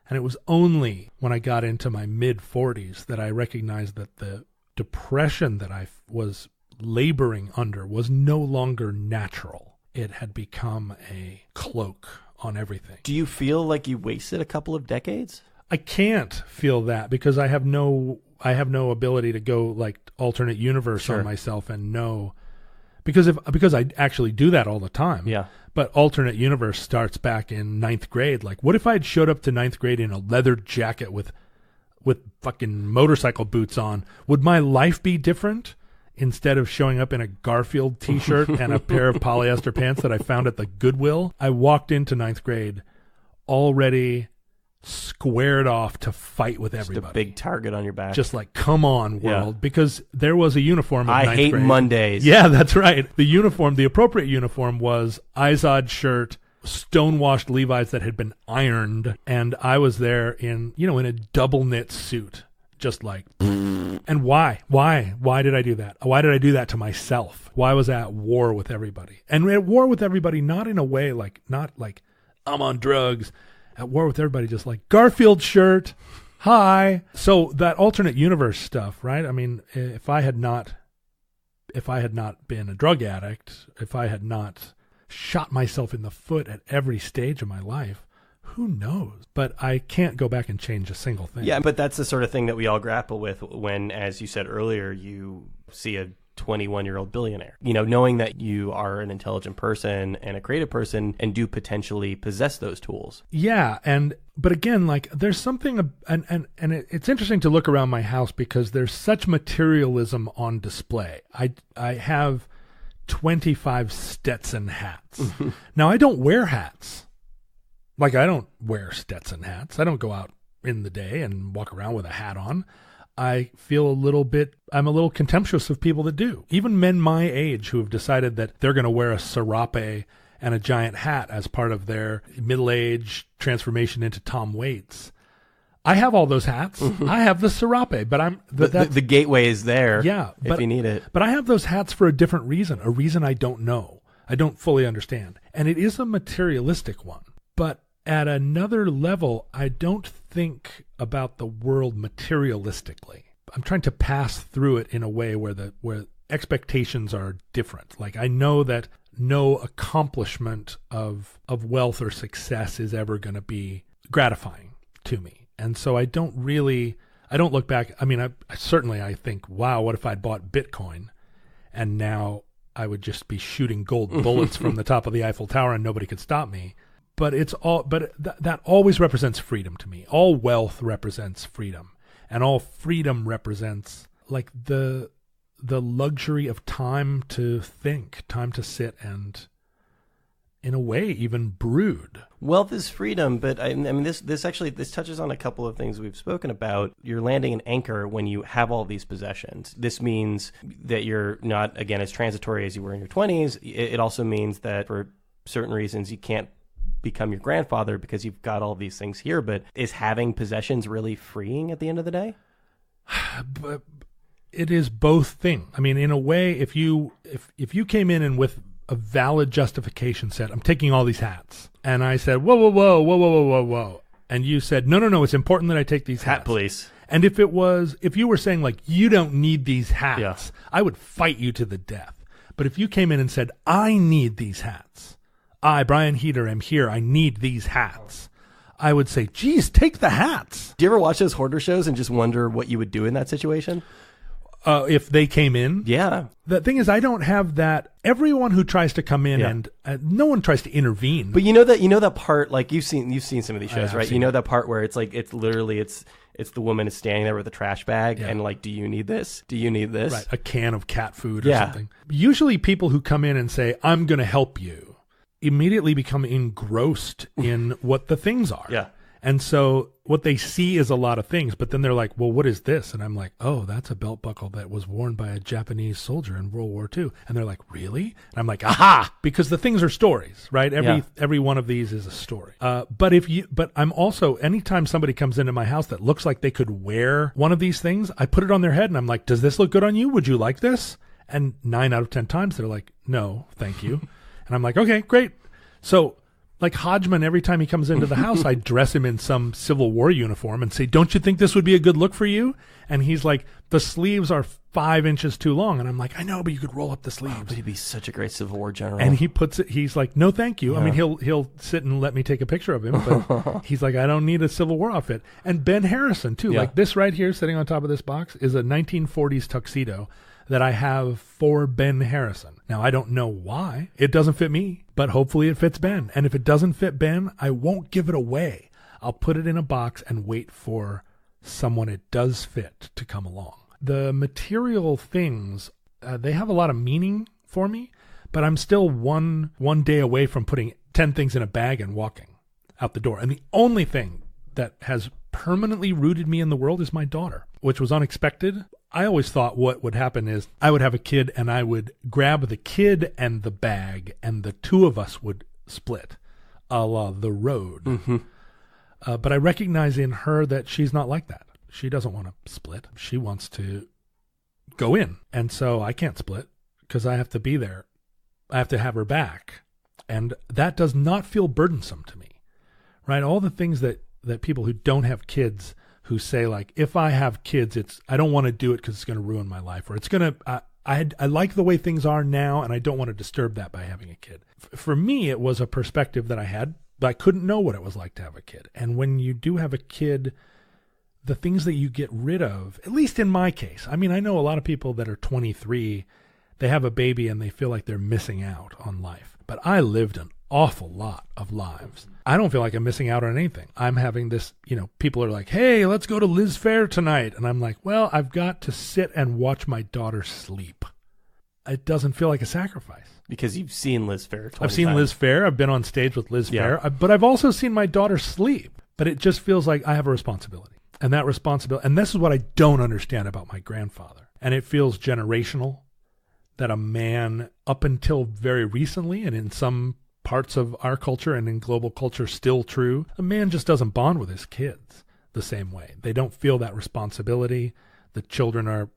S1: And it was only when I got into my mid-40s that I recognized that the depression that I was laboring under was no longer natural. It had become a cloak on everything.
S2: Do you feel like you wasted a couple of decades?
S1: I can't feel that because I have no ability to go like alternate universe on myself and know, because I actually do that all the time.
S2: Yeah.
S1: But alternate universe starts back in 9th grade. Like, what if I had showed up to 9th grade in a leather jacket with fucking motorcycle boots on? Would my life be different instead of showing up in a Garfield t-shirt and a pair of polyester pants that I found at the Goodwill? I walked into 9th grade already squared off to fight with everybody.
S2: Just a big target on your back.
S1: Just like, come on, world. Because there was a uniform in 9th grade.
S2: I hate Mondays.
S1: Yeah, that's right. The appropriate uniform was Izod shirt, stonewashed Levi's that had been ironed, and I was there in a double knit suit. Just like, and why? Why did I do that? Why did I do that to myself? Why was I at war with everybody? And at war with everybody, not in a way not like I'm on drugs. At war with everybody, just like Garfield shirt, hi. So that alternate universe stuff, right? I mean, if I had not been a drug addict, if I had not shot myself in the foot at every stage of my life, who knows? But I can't go back and change a single thing.
S2: Yeah, but that's the sort of thing that we all grapple with when, as you said earlier, you see a 21-year-old billionaire. You know, knowing that you are an intelligent person and a creative person and do potentially possess those tools.
S1: Yeah, but again, like there's something, and it's interesting to look around my house because there's such materialism on display. I have 25 Stetson hats. Now, I don't wear hats. Like, I don't wear Stetson hats. I don't go out in the day and walk around with a hat on. I feel I'm a little contemptuous of people that do. Even men my age who have decided that they're going to wear a serape and a giant hat as part of their middle-age transformation into Tom Waits. I have all those hats. I have the serape, but
S2: the gateway is there.
S1: Yeah,
S2: if you need it.
S1: But I have those hats for a different reason, a reason I don't know. I don't fully understand. And it is a materialistic one. But at another level, I don't think about the world materialistically. I'm trying to pass through it in a way where expectations are different. Like, I know that no accomplishment of wealth or success is ever going to be gratifying to me. And so I don't look back. I mean, I think, wow, what if I'd bought Bitcoin and now I would just be shooting gold bullets from the top of the Eiffel Tower and nobody could stop me. But that always represents freedom to me. All wealth represents freedom, and all freedom represents like the luxury of time to think, time to sit and, in a way, even brood.
S2: Wealth is freedom, but I mean, this touches on a couple of things we've spoken about. You're landing an anchor when you have all these possessions. This means that you're not, again, as transitory as you were in your 20s. It also means that for certain reasons you can't become your grandfather because you've got all these things here. But is having possessions really freeing at the end of the day?
S1: But it is both things. I mean, in a way, if you came in and with a valid justification said, I'm taking all these hats, and I said, whoa, and you said, no, it's important that I take these hats.
S2: Hat police.
S1: And if you were saying like, you don't need these hats, I would fight you to the death. But if you came in and said, I need these hats, I, Brian Heater, am here, I need these hats, I would say, geez, take the hats.
S2: Do you ever watch those hoarder shows and just wonder what you would do in that situation?
S1: If they came in?
S2: Yeah.
S1: The thing is, I don't have that. Everyone who tries to come in and no one tries to intervene.
S2: But you know that part, like you've seen some of these shows, right? You know that part where it's like, it's literally, it's the woman is standing there with a trash bag and like, do you need this? Do you need this?
S1: Right. A can of cat food or something. Usually people who come in and say, I'm going to help you, immediately become engrossed in what the things are.
S2: Yeah.
S1: And so what they see is a lot of things, but then they're like, well, what is this? And I'm like, oh, that's a belt buckle that was worn by a Japanese soldier in World War II. And they're like, really? And I'm like, aha, because the things are stories, right? Every one of these is a story. But I'm also, anytime somebody comes into my house that looks like they could wear one of these things, I put it on their head and I'm like, does this look good on you? Would you like this? And 9 out of 10 times they're like, no, thank you. And I'm like, okay, great. So like Hodgman, every time he comes into the house, I dress him in some Civil War uniform and say, don't you think this would be a good look for you? And he's like, the sleeves are 5 inches too long. And I'm like, I know, but you could roll up the sleeves.
S2: But he'd be such a great Civil War general.
S1: And he's like, no, thank you. Yeah. I mean, he'll sit and let me take a picture of him, but he's like, I don't need a Civil War outfit. And Ben Harrison too, like this right here sitting on top of this box is a 1940s tuxedo that I have for Ben Harrison. Now, I don't know why. It doesn't fit me, but hopefully it fits Ben. And if it doesn't fit Ben, I won't give it away. I'll put it in a box and wait for someone it does fit to come along. The material things, they have a lot of meaning for me, but I'm still one day away from putting 10 things in a bag and walking out the door. And the only thing that has permanently rooted me in the world is my daughter, which was unexpected. I always thought what would happen is I would have a kid and I would grab the kid and the bag and the two of us would split, a la The Road. Mm-hmm. But I recognize in her that she's not like that. She doesn't want to split. She wants to go in. And so I can't split because I have to be there. I have to have her back. And that does not feel burdensome to me, right? All the things that people who don't have kids who say like, if I have kids, I don't want to do it because it's going to ruin my life, or it's going to, I like the way things are now and I don't want to disturb that by having a kid. For me, it was a perspective that I had, but I couldn't know what it was like to have a kid. And when you do have a kid, the things that you get rid of, at least in my case, I mean, I know a lot of people that are 23 they have a baby and they feel like they're missing out on life. But I lived an awful lot of lives. I don't feel like I'm missing out on anything. I'm having this, people are like, hey, let's go to Liz Fair tonight. And I'm like, well, I've got to sit and watch my daughter sleep. It doesn't feel like a sacrifice.
S2: Because you've seen Liz Fair 20
S1: I've seen
S2: times.
S1: Liz Fair. I've been on stage with Liz Fair. But I've also seen my daughter sleep. But it just feels like I have a responsibility. And that responsibility, and this is what I don't understand about my grandfather. And it feels generational that a man, up until very recently, and in some parts of our culture and in global culture still true, a man just doesn't bond with his kids the same way. They don't feel that responsibility. The children are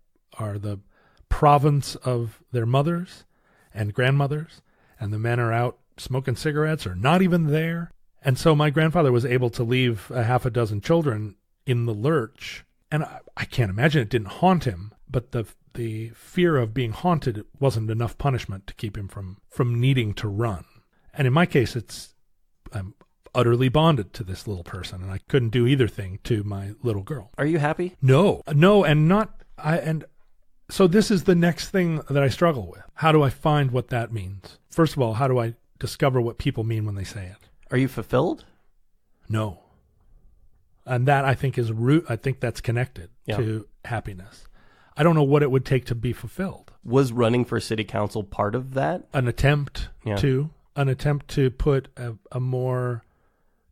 S1: the province of their mothers and grandmothers, and the men are out smoking cigarettes or not even there. And so my grandfather was able to leave a half a dozen children in the lurch, and I can't imagine it didn't haunt him, but the fear of being haunted wasn't enough punishment to keep him from needing to run. And in my case, I'm utterly bonded to this little person, and I couldn't do either thing to my little girl.
S2: Are you happy?
S1: No, and so this is the next thing that I struggle with. How do I find what that means? First of all, how do I discover what people mean when they say it?
S2: Are you fulfilled?
S1: No. And that, I think, is root. I think that's connected to happiness. I don't know what it would take to be fulfilled.
S2: Was running for city council part of that?
S1: An attempt to put a more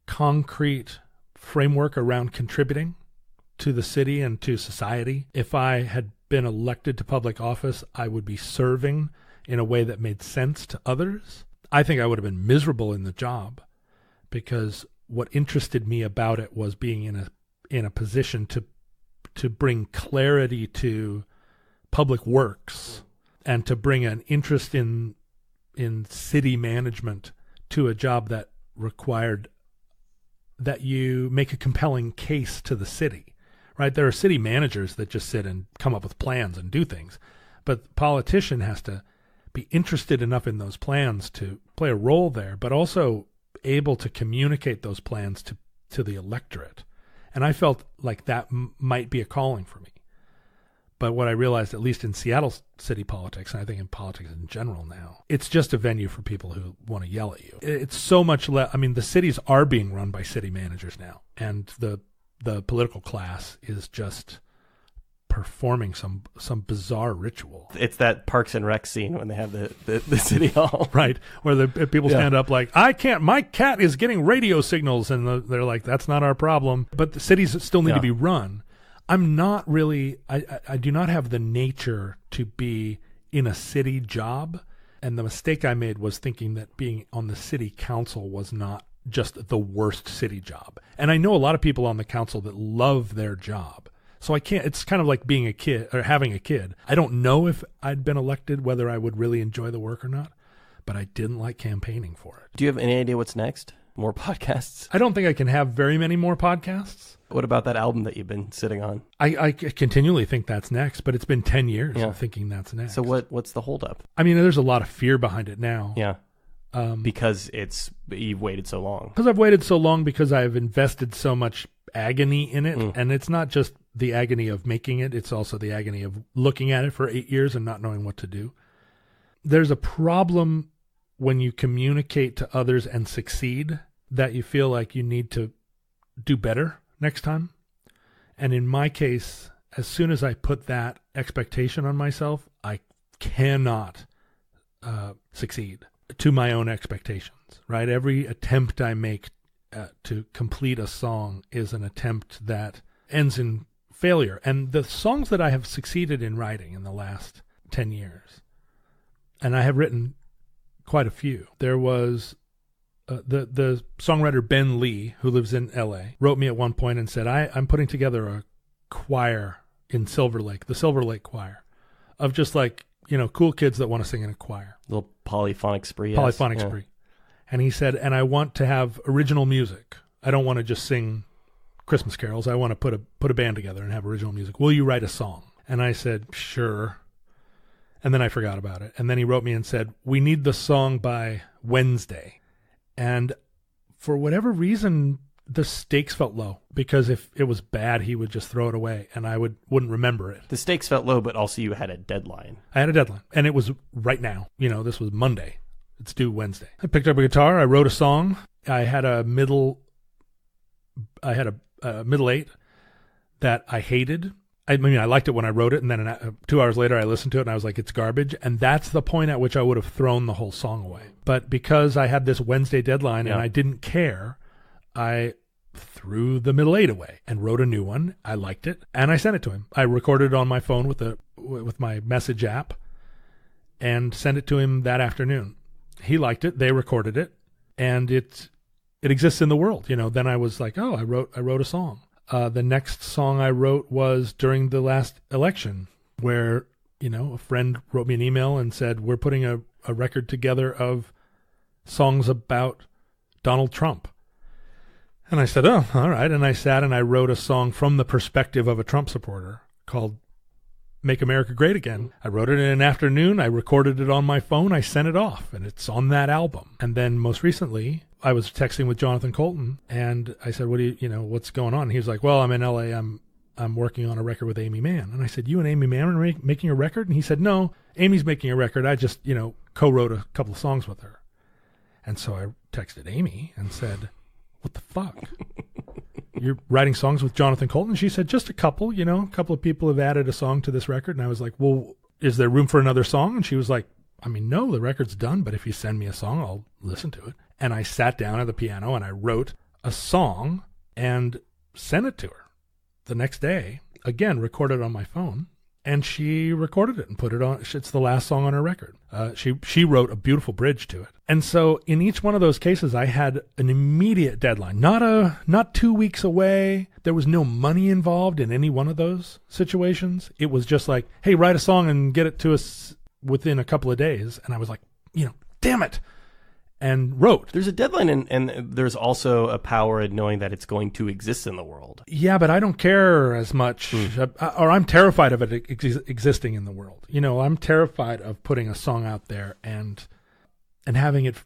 S1: concrete framework around contributing to the city and to society. If I had been elected to public office, I would be serving in a way that made sense to others. I think I would have been miserable in the job, because what interested me about it was being in a position to bring clarity to public works and to bring an interest in city management to a job that required that you make a compelling case to the city, right? There are city managers that just sit and come up with plans and do things, but the politician has to be interested enough in those plans to play a role there, but also able to communicate those plans to the electorate. And I felt like that might be a calling for me. But what I realized, at least in Seattle city politics, and I think in politics in general now, it's just a venue for people who want to yell at you. It's so much less. I mean, the cities are being run by city managers now, and the political class is just performing some bizarre ritual.
S2: It's that Parks and Rec scene when they have the city hall.
S1: Right, where the people stand up like, I can't, my cat is getting radio signals, and they're like, that's not our problem. But the cities still need to be run. I'm not really, I do not have the nature to be in a city job. And the mistake I made was thinking that being on the city council was not just the worst city job. And I know a lot of people on the council that love their job. So I can't, it's kind of like being a kid or having a kid. I don't know if I'd been elected, whether I would really enjoy the work or not, but I didn't like campaigning for it.
S2: Do you have any idea what's next? More podcasts?
S1: I don't think I can have very many more podcasts.
S2: What about that album that you've been sitting on?
S1: I continually think that's next, but it's been 10 years of thinking that's next.
S2: So what's the holdup?
S1: I mean, there's a lot of fear behind it now.
S2: Yeah. Because you've waited so long.
S1: Because I've waited so long, because I've invested so much agony in it. And it's not just the agony of making it. It's also the agony of looking at it for 8 years and not knowing what to do. There's a problem when you communicate to others and succeed that you feel like you need to do better next time. And in my case, as soon as I put that expectation on myself, I cannot succeed to my own expectations, right? Every attempt I make to complete a song is an attempt that ends in failure. And the songs that I have succeeded in writing in the last 10 years, and I have written quite a few. There was the songwriter Ben Lee, who lives in L.A., wrote me at one point and said, I'm putting together a choir in Silver Lake, the Silver Lake Choir, of just like, cool kids that want to sing in a choir.
S2: A little polyphonic spree.
S1: Polyphonic spree. And he said, and I want to have original music. I don't want to just sing Christmas carols. I want to put a band together and have original music. Will you write a song? And I said, sure. And then I forgot about it. And then he wrote me and said, we need the song by Wednesday. And for whatever reason, the stakes felt low, because if it was bad, he would just throw it away and I wouldn't remember it.
S2: The stakes felt low, but also you had a deadline.
S1: I had a deadline, and it was right now. This was Monday. It's due Wednesday. I picked up a guitar. I wrote a song. I had a middle 8 that I hated. I liked it when I wrote it, and then 2 hours later I listened to it and I was like, it's garbage. And that's the point at which I would have thrown the whole song away. But because I had this Wednesday deadline and I didn't care, I threw the middle 8 away and wrote a new one. I liked it, and I sent it to him. I recorded it on my phone with my message app and sent it to him that afternoon. He liked it. They recorded it, and it exists in the world. Then I was like, oh, I wrote a song. The next song I wrote was during the last election, where, a friend wrote me an email and said, we're putting a record together of songs about Donald Trump. And I said, oh, all right. And I sat and I wrote a song from the perspective of a Trump supporter called Make America Great Again. I wrote it in an afternoon. I recorded it on my phone. I sent it off, and it's on that album. And then most recently, I was texting with Jonathan Colton, and I said, what's going on? And he was like, well, I'm in LA. I'm working on a record with Amy Mann. And I said, you and Amy Mann are making a record? And he said, no, Amy's making a record. I just, co-wrote a couple of songs with her. And so I texted Amy and said, what the fuck? You're writing songs with Jonathan Colton? She said, just a couple, a couple of people have added a song to this record. And I was like, well, is there room for another song? And she was like, no, the record's done, but if you send me a song, I'll listen to it. And I sat down at the piano and I wrote a song and sent it to her the next day. Again, recorded on my phone, and she recorded it and put it on. It's the last song on her record. She wrote a beautiful bridge to it. And so in each one of those cases, I had an immediate deadline, not 2 weeks away. There was no money involved in any one of those situations. It was just like, hey, write a song and get it to us within a couple of days. And I was like, damn it. And wrote.
S2: There's a deadline, and there's also a power in knowing that it's going to exist in the world.
S1: Yeah, but I don't care as much, or I'm terrified of it existing in the world. I'm terrified of putting a song out there and having it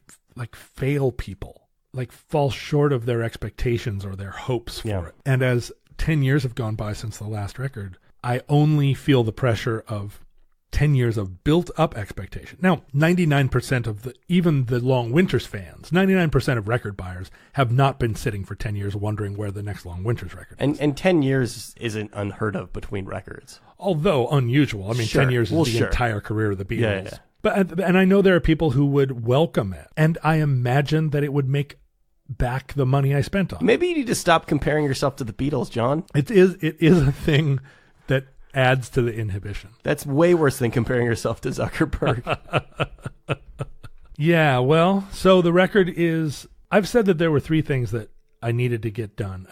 S1: fail people, fall short of their expectations or their hopes for it. And as 10 years have gone by since the last record, I only feel the pressure of 10 years of built-up expectation. Now, 99% of even the Long Winters fans, 99% of record buyers have not been sitting for 10 years wondering where the next Long Winters record is.
S2: And 10 years isn't unheard of between records.
S1: Although unusual. 10 years is the entire career of the Beatles.
S2: Yeah.
S1: But I know there are people who would welcome it. And I imagine that it would make back the money I spent on it.
S2: Maybe you need to stop comparing yourself to the Beatles, John.
S1: It is a thing that adds to the inhibition.
S2: That's way worse than comparing yourself to Zuckerberg.
S1: Yeah, well, so the record is, I've said that there were 3 things that I needed to get done.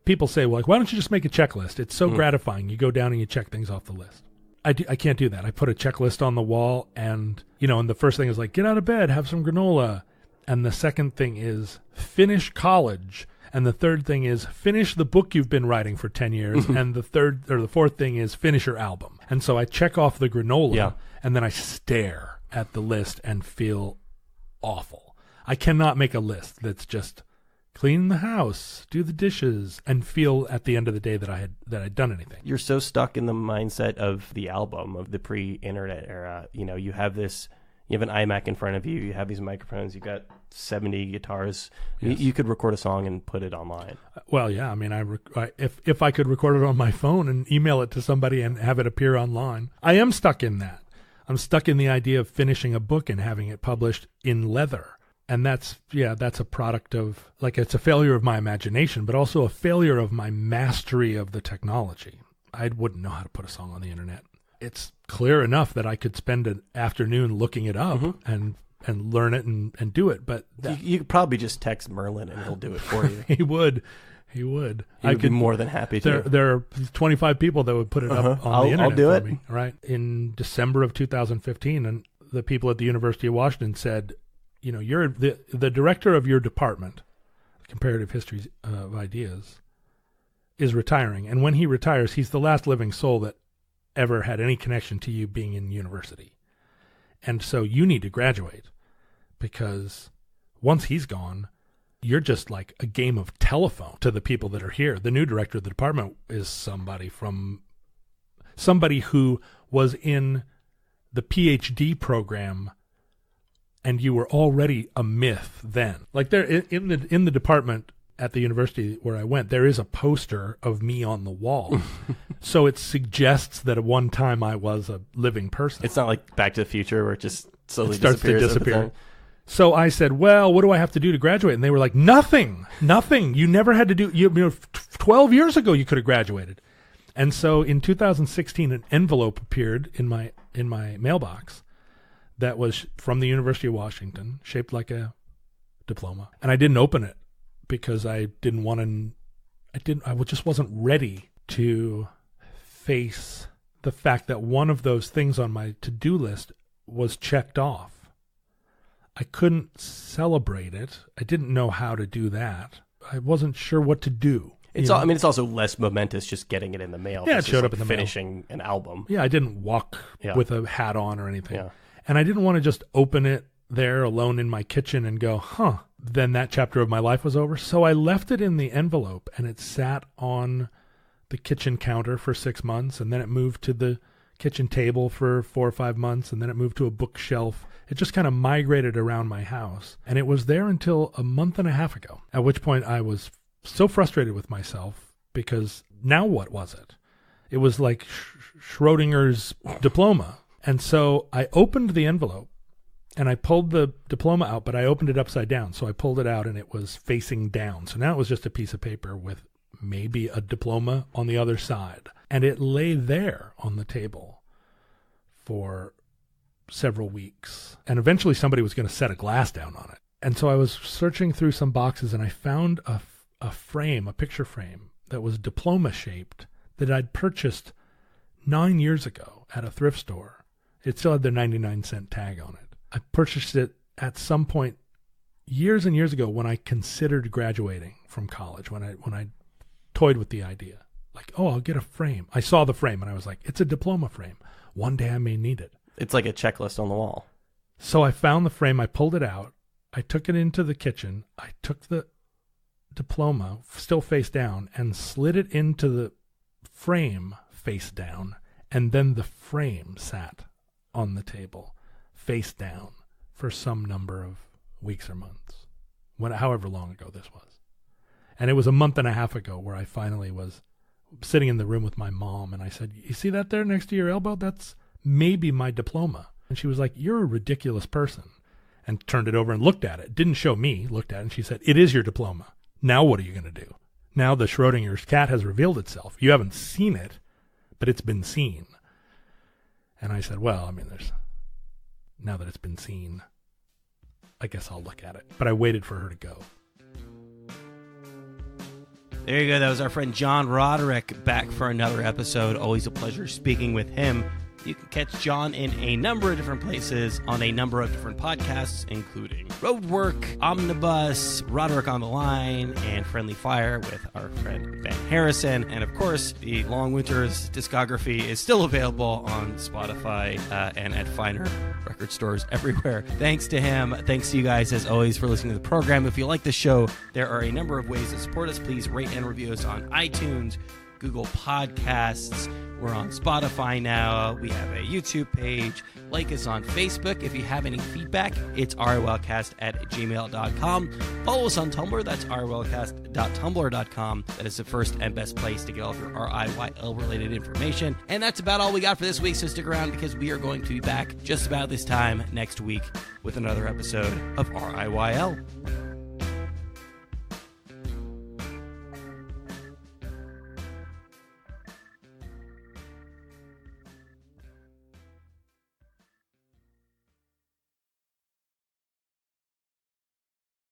S1: People say, well, why don't you just make a checklist? It's so gratifying. You go down and you check things off the list. I can't do that. I put a checklist on the wall, and, and the first thing is get out of bed, have some granola. And the second thing is finish college. And the third thing is finish the book you've been writing for 10 years. And the fourth thing is finish your album. And so I check off the granola, and then I stare at the list and feel awful. I cannot make a list that's just clean the house, do the dishes, and feel at the end of the day that I'd done anything.
S2: You're so stuck in the mindset of the album, of the pre-internet era. You have an iMac in front of you. You have these microphones. You've got 70 guitars. Yes. You could record a song and put it online.
S1: Well, yeah. If I could record it on my phone and email it to somebody and have it appear online, I am stuck in that. I'm stuck in the idea of finishing a book and having it published in leather. And that's a product of, it's a failure of my imagination, but also a failure of my mastery of the technology. I wouldn't know how to put a song on the internet. It's clear enough that I could spend an afternoon looking it up and learn it and do it. But
S2: you could probably just text Merlin and he'll do it for you.
S1: He would.
S2: He would be more than happy to.
S1: There are 25 people that would put it up on the internet.
S2: I'll do
S1: for
S2: it.
S1: Me, right? In December of 2015, and the people at the University of Washington said, you're the director of your department, comparative history of ideas, is retiring. And when he retires, he's the last living soul that ever had any connection to you being in university. And so you need to graduate, because once he's gone, you're just like a game of telephone to the people that are here. The new director of the department is somebody who was in the PhD program, and you were already a myth then. Like there in the department at the university where I went, there is a poster of me on the wall. So it suggests that at one time I was a living person.
S2: It's not like Back to the Future where it just slowly
S1: starts to
S2: disappears.
S1: disappear. So I said, well, what do I have to do to graduate? And they were like, nothing. You never had to do, 12 years ago you could have graduated. And so in 2016, an envelope appeared in my mailbox that was from the University of Washington, shaped like a diploma. And I didn't open it because I just wasn't ready to face the fact that one of those things on my to-do list was checked off. I couldn't celebrate it. I didn't know how to do that. I wasn't sure what to do.
S2: It's also less momentous just getting it in the mail.
S1: Yeah, it showed up in the mail.
S2: Finishing an album.
S1: Yeah, I didn't walk with a hat on or anything.
S2: Yeah.
S1: And I didn't want to just open it there alone in my kitchen and go, then that chapter of my life was over. So I left it in the envelope, and it sat on the kitchen counter for 6 months, and then it moved to the kitchen table for 4 or 5 months, and then it moved to a bookshelf. It just kind of migrated around my house. And it was there until a month and a half ago, at which point I was so frustrated with myself because now what was it? It was like Schrodinger's diploma. And so I opened the envelope and I pulled the diploma out, but I opened it upside down. So I pulled it out and it was facing down. So now it was just a piece of paper with maybe a diploma on the other side. And it lay there on the table for several weeks. And eventually somebody was going to set a glass down on it. And so I was searching through some boxes and I found a picture frame that was diploma shaped that I'd purchased 9 years ago at a thrift store. It still had the 99-cent tag on it. I purchased it at some point years and years ago when I considered graduating from college, when I toyed with the idea. Like, I'll get a frame. I saw the frame and I was like, it's a diploma frame. One day I may need it.
S2: It's like a checklist on the wall.
S1: So I found the frame. I pulled it out. I took it into the kitchen. I took the diploma, still face down, and slid it into the frame face down. And then the frame sat on the table face down for some number of weeks or months, however long ago this was. And it was a month and a half ago where I finally was sitting in the room with my mom, and I said, you see that there next to your elbow? That's maybe my diploma. And she was like, you're a ridiculous person, and turned it over and looked at it. Didn't show me, looked at it, and she said, it is your diploma. Now what are you going to do? Now the Schrodinger's cat has revealed itself. You haven't seen it, but it's been seen. And I said, well, now that it's been seen, I guess I'll look at it. But I waited for her to go.
S2: There you go. That was our friend John Roderick back for another episode. Always a pleasure speaking with him. You can catch John in a number of different places on a number of different podcasts, including Roadwork, Omnibus, Roderick on the Line, and Friendly Fire with our friend Ben Harrison. And of course, the Long Winter's discography is still available on Spotify and at finer record stores everywhere. Thanks to him. Thanks to you guys, as always, for listening to the program. If you like the show, there are a number of ways to support us. Please rate and review us on iTunes, Google Podcasts. We're on Spotify now. We have a YouTube page. Like us on Facebook. If you have any feedback, it's riylcast@gmail.com. Follow us on Tumblr. That's riylcast.tumblr.com. That is the first and best place to get all of your RIYL-related information. And that's about all we got for this week, so stick around because we are going to be back just about this time next week with another episode of RIYL.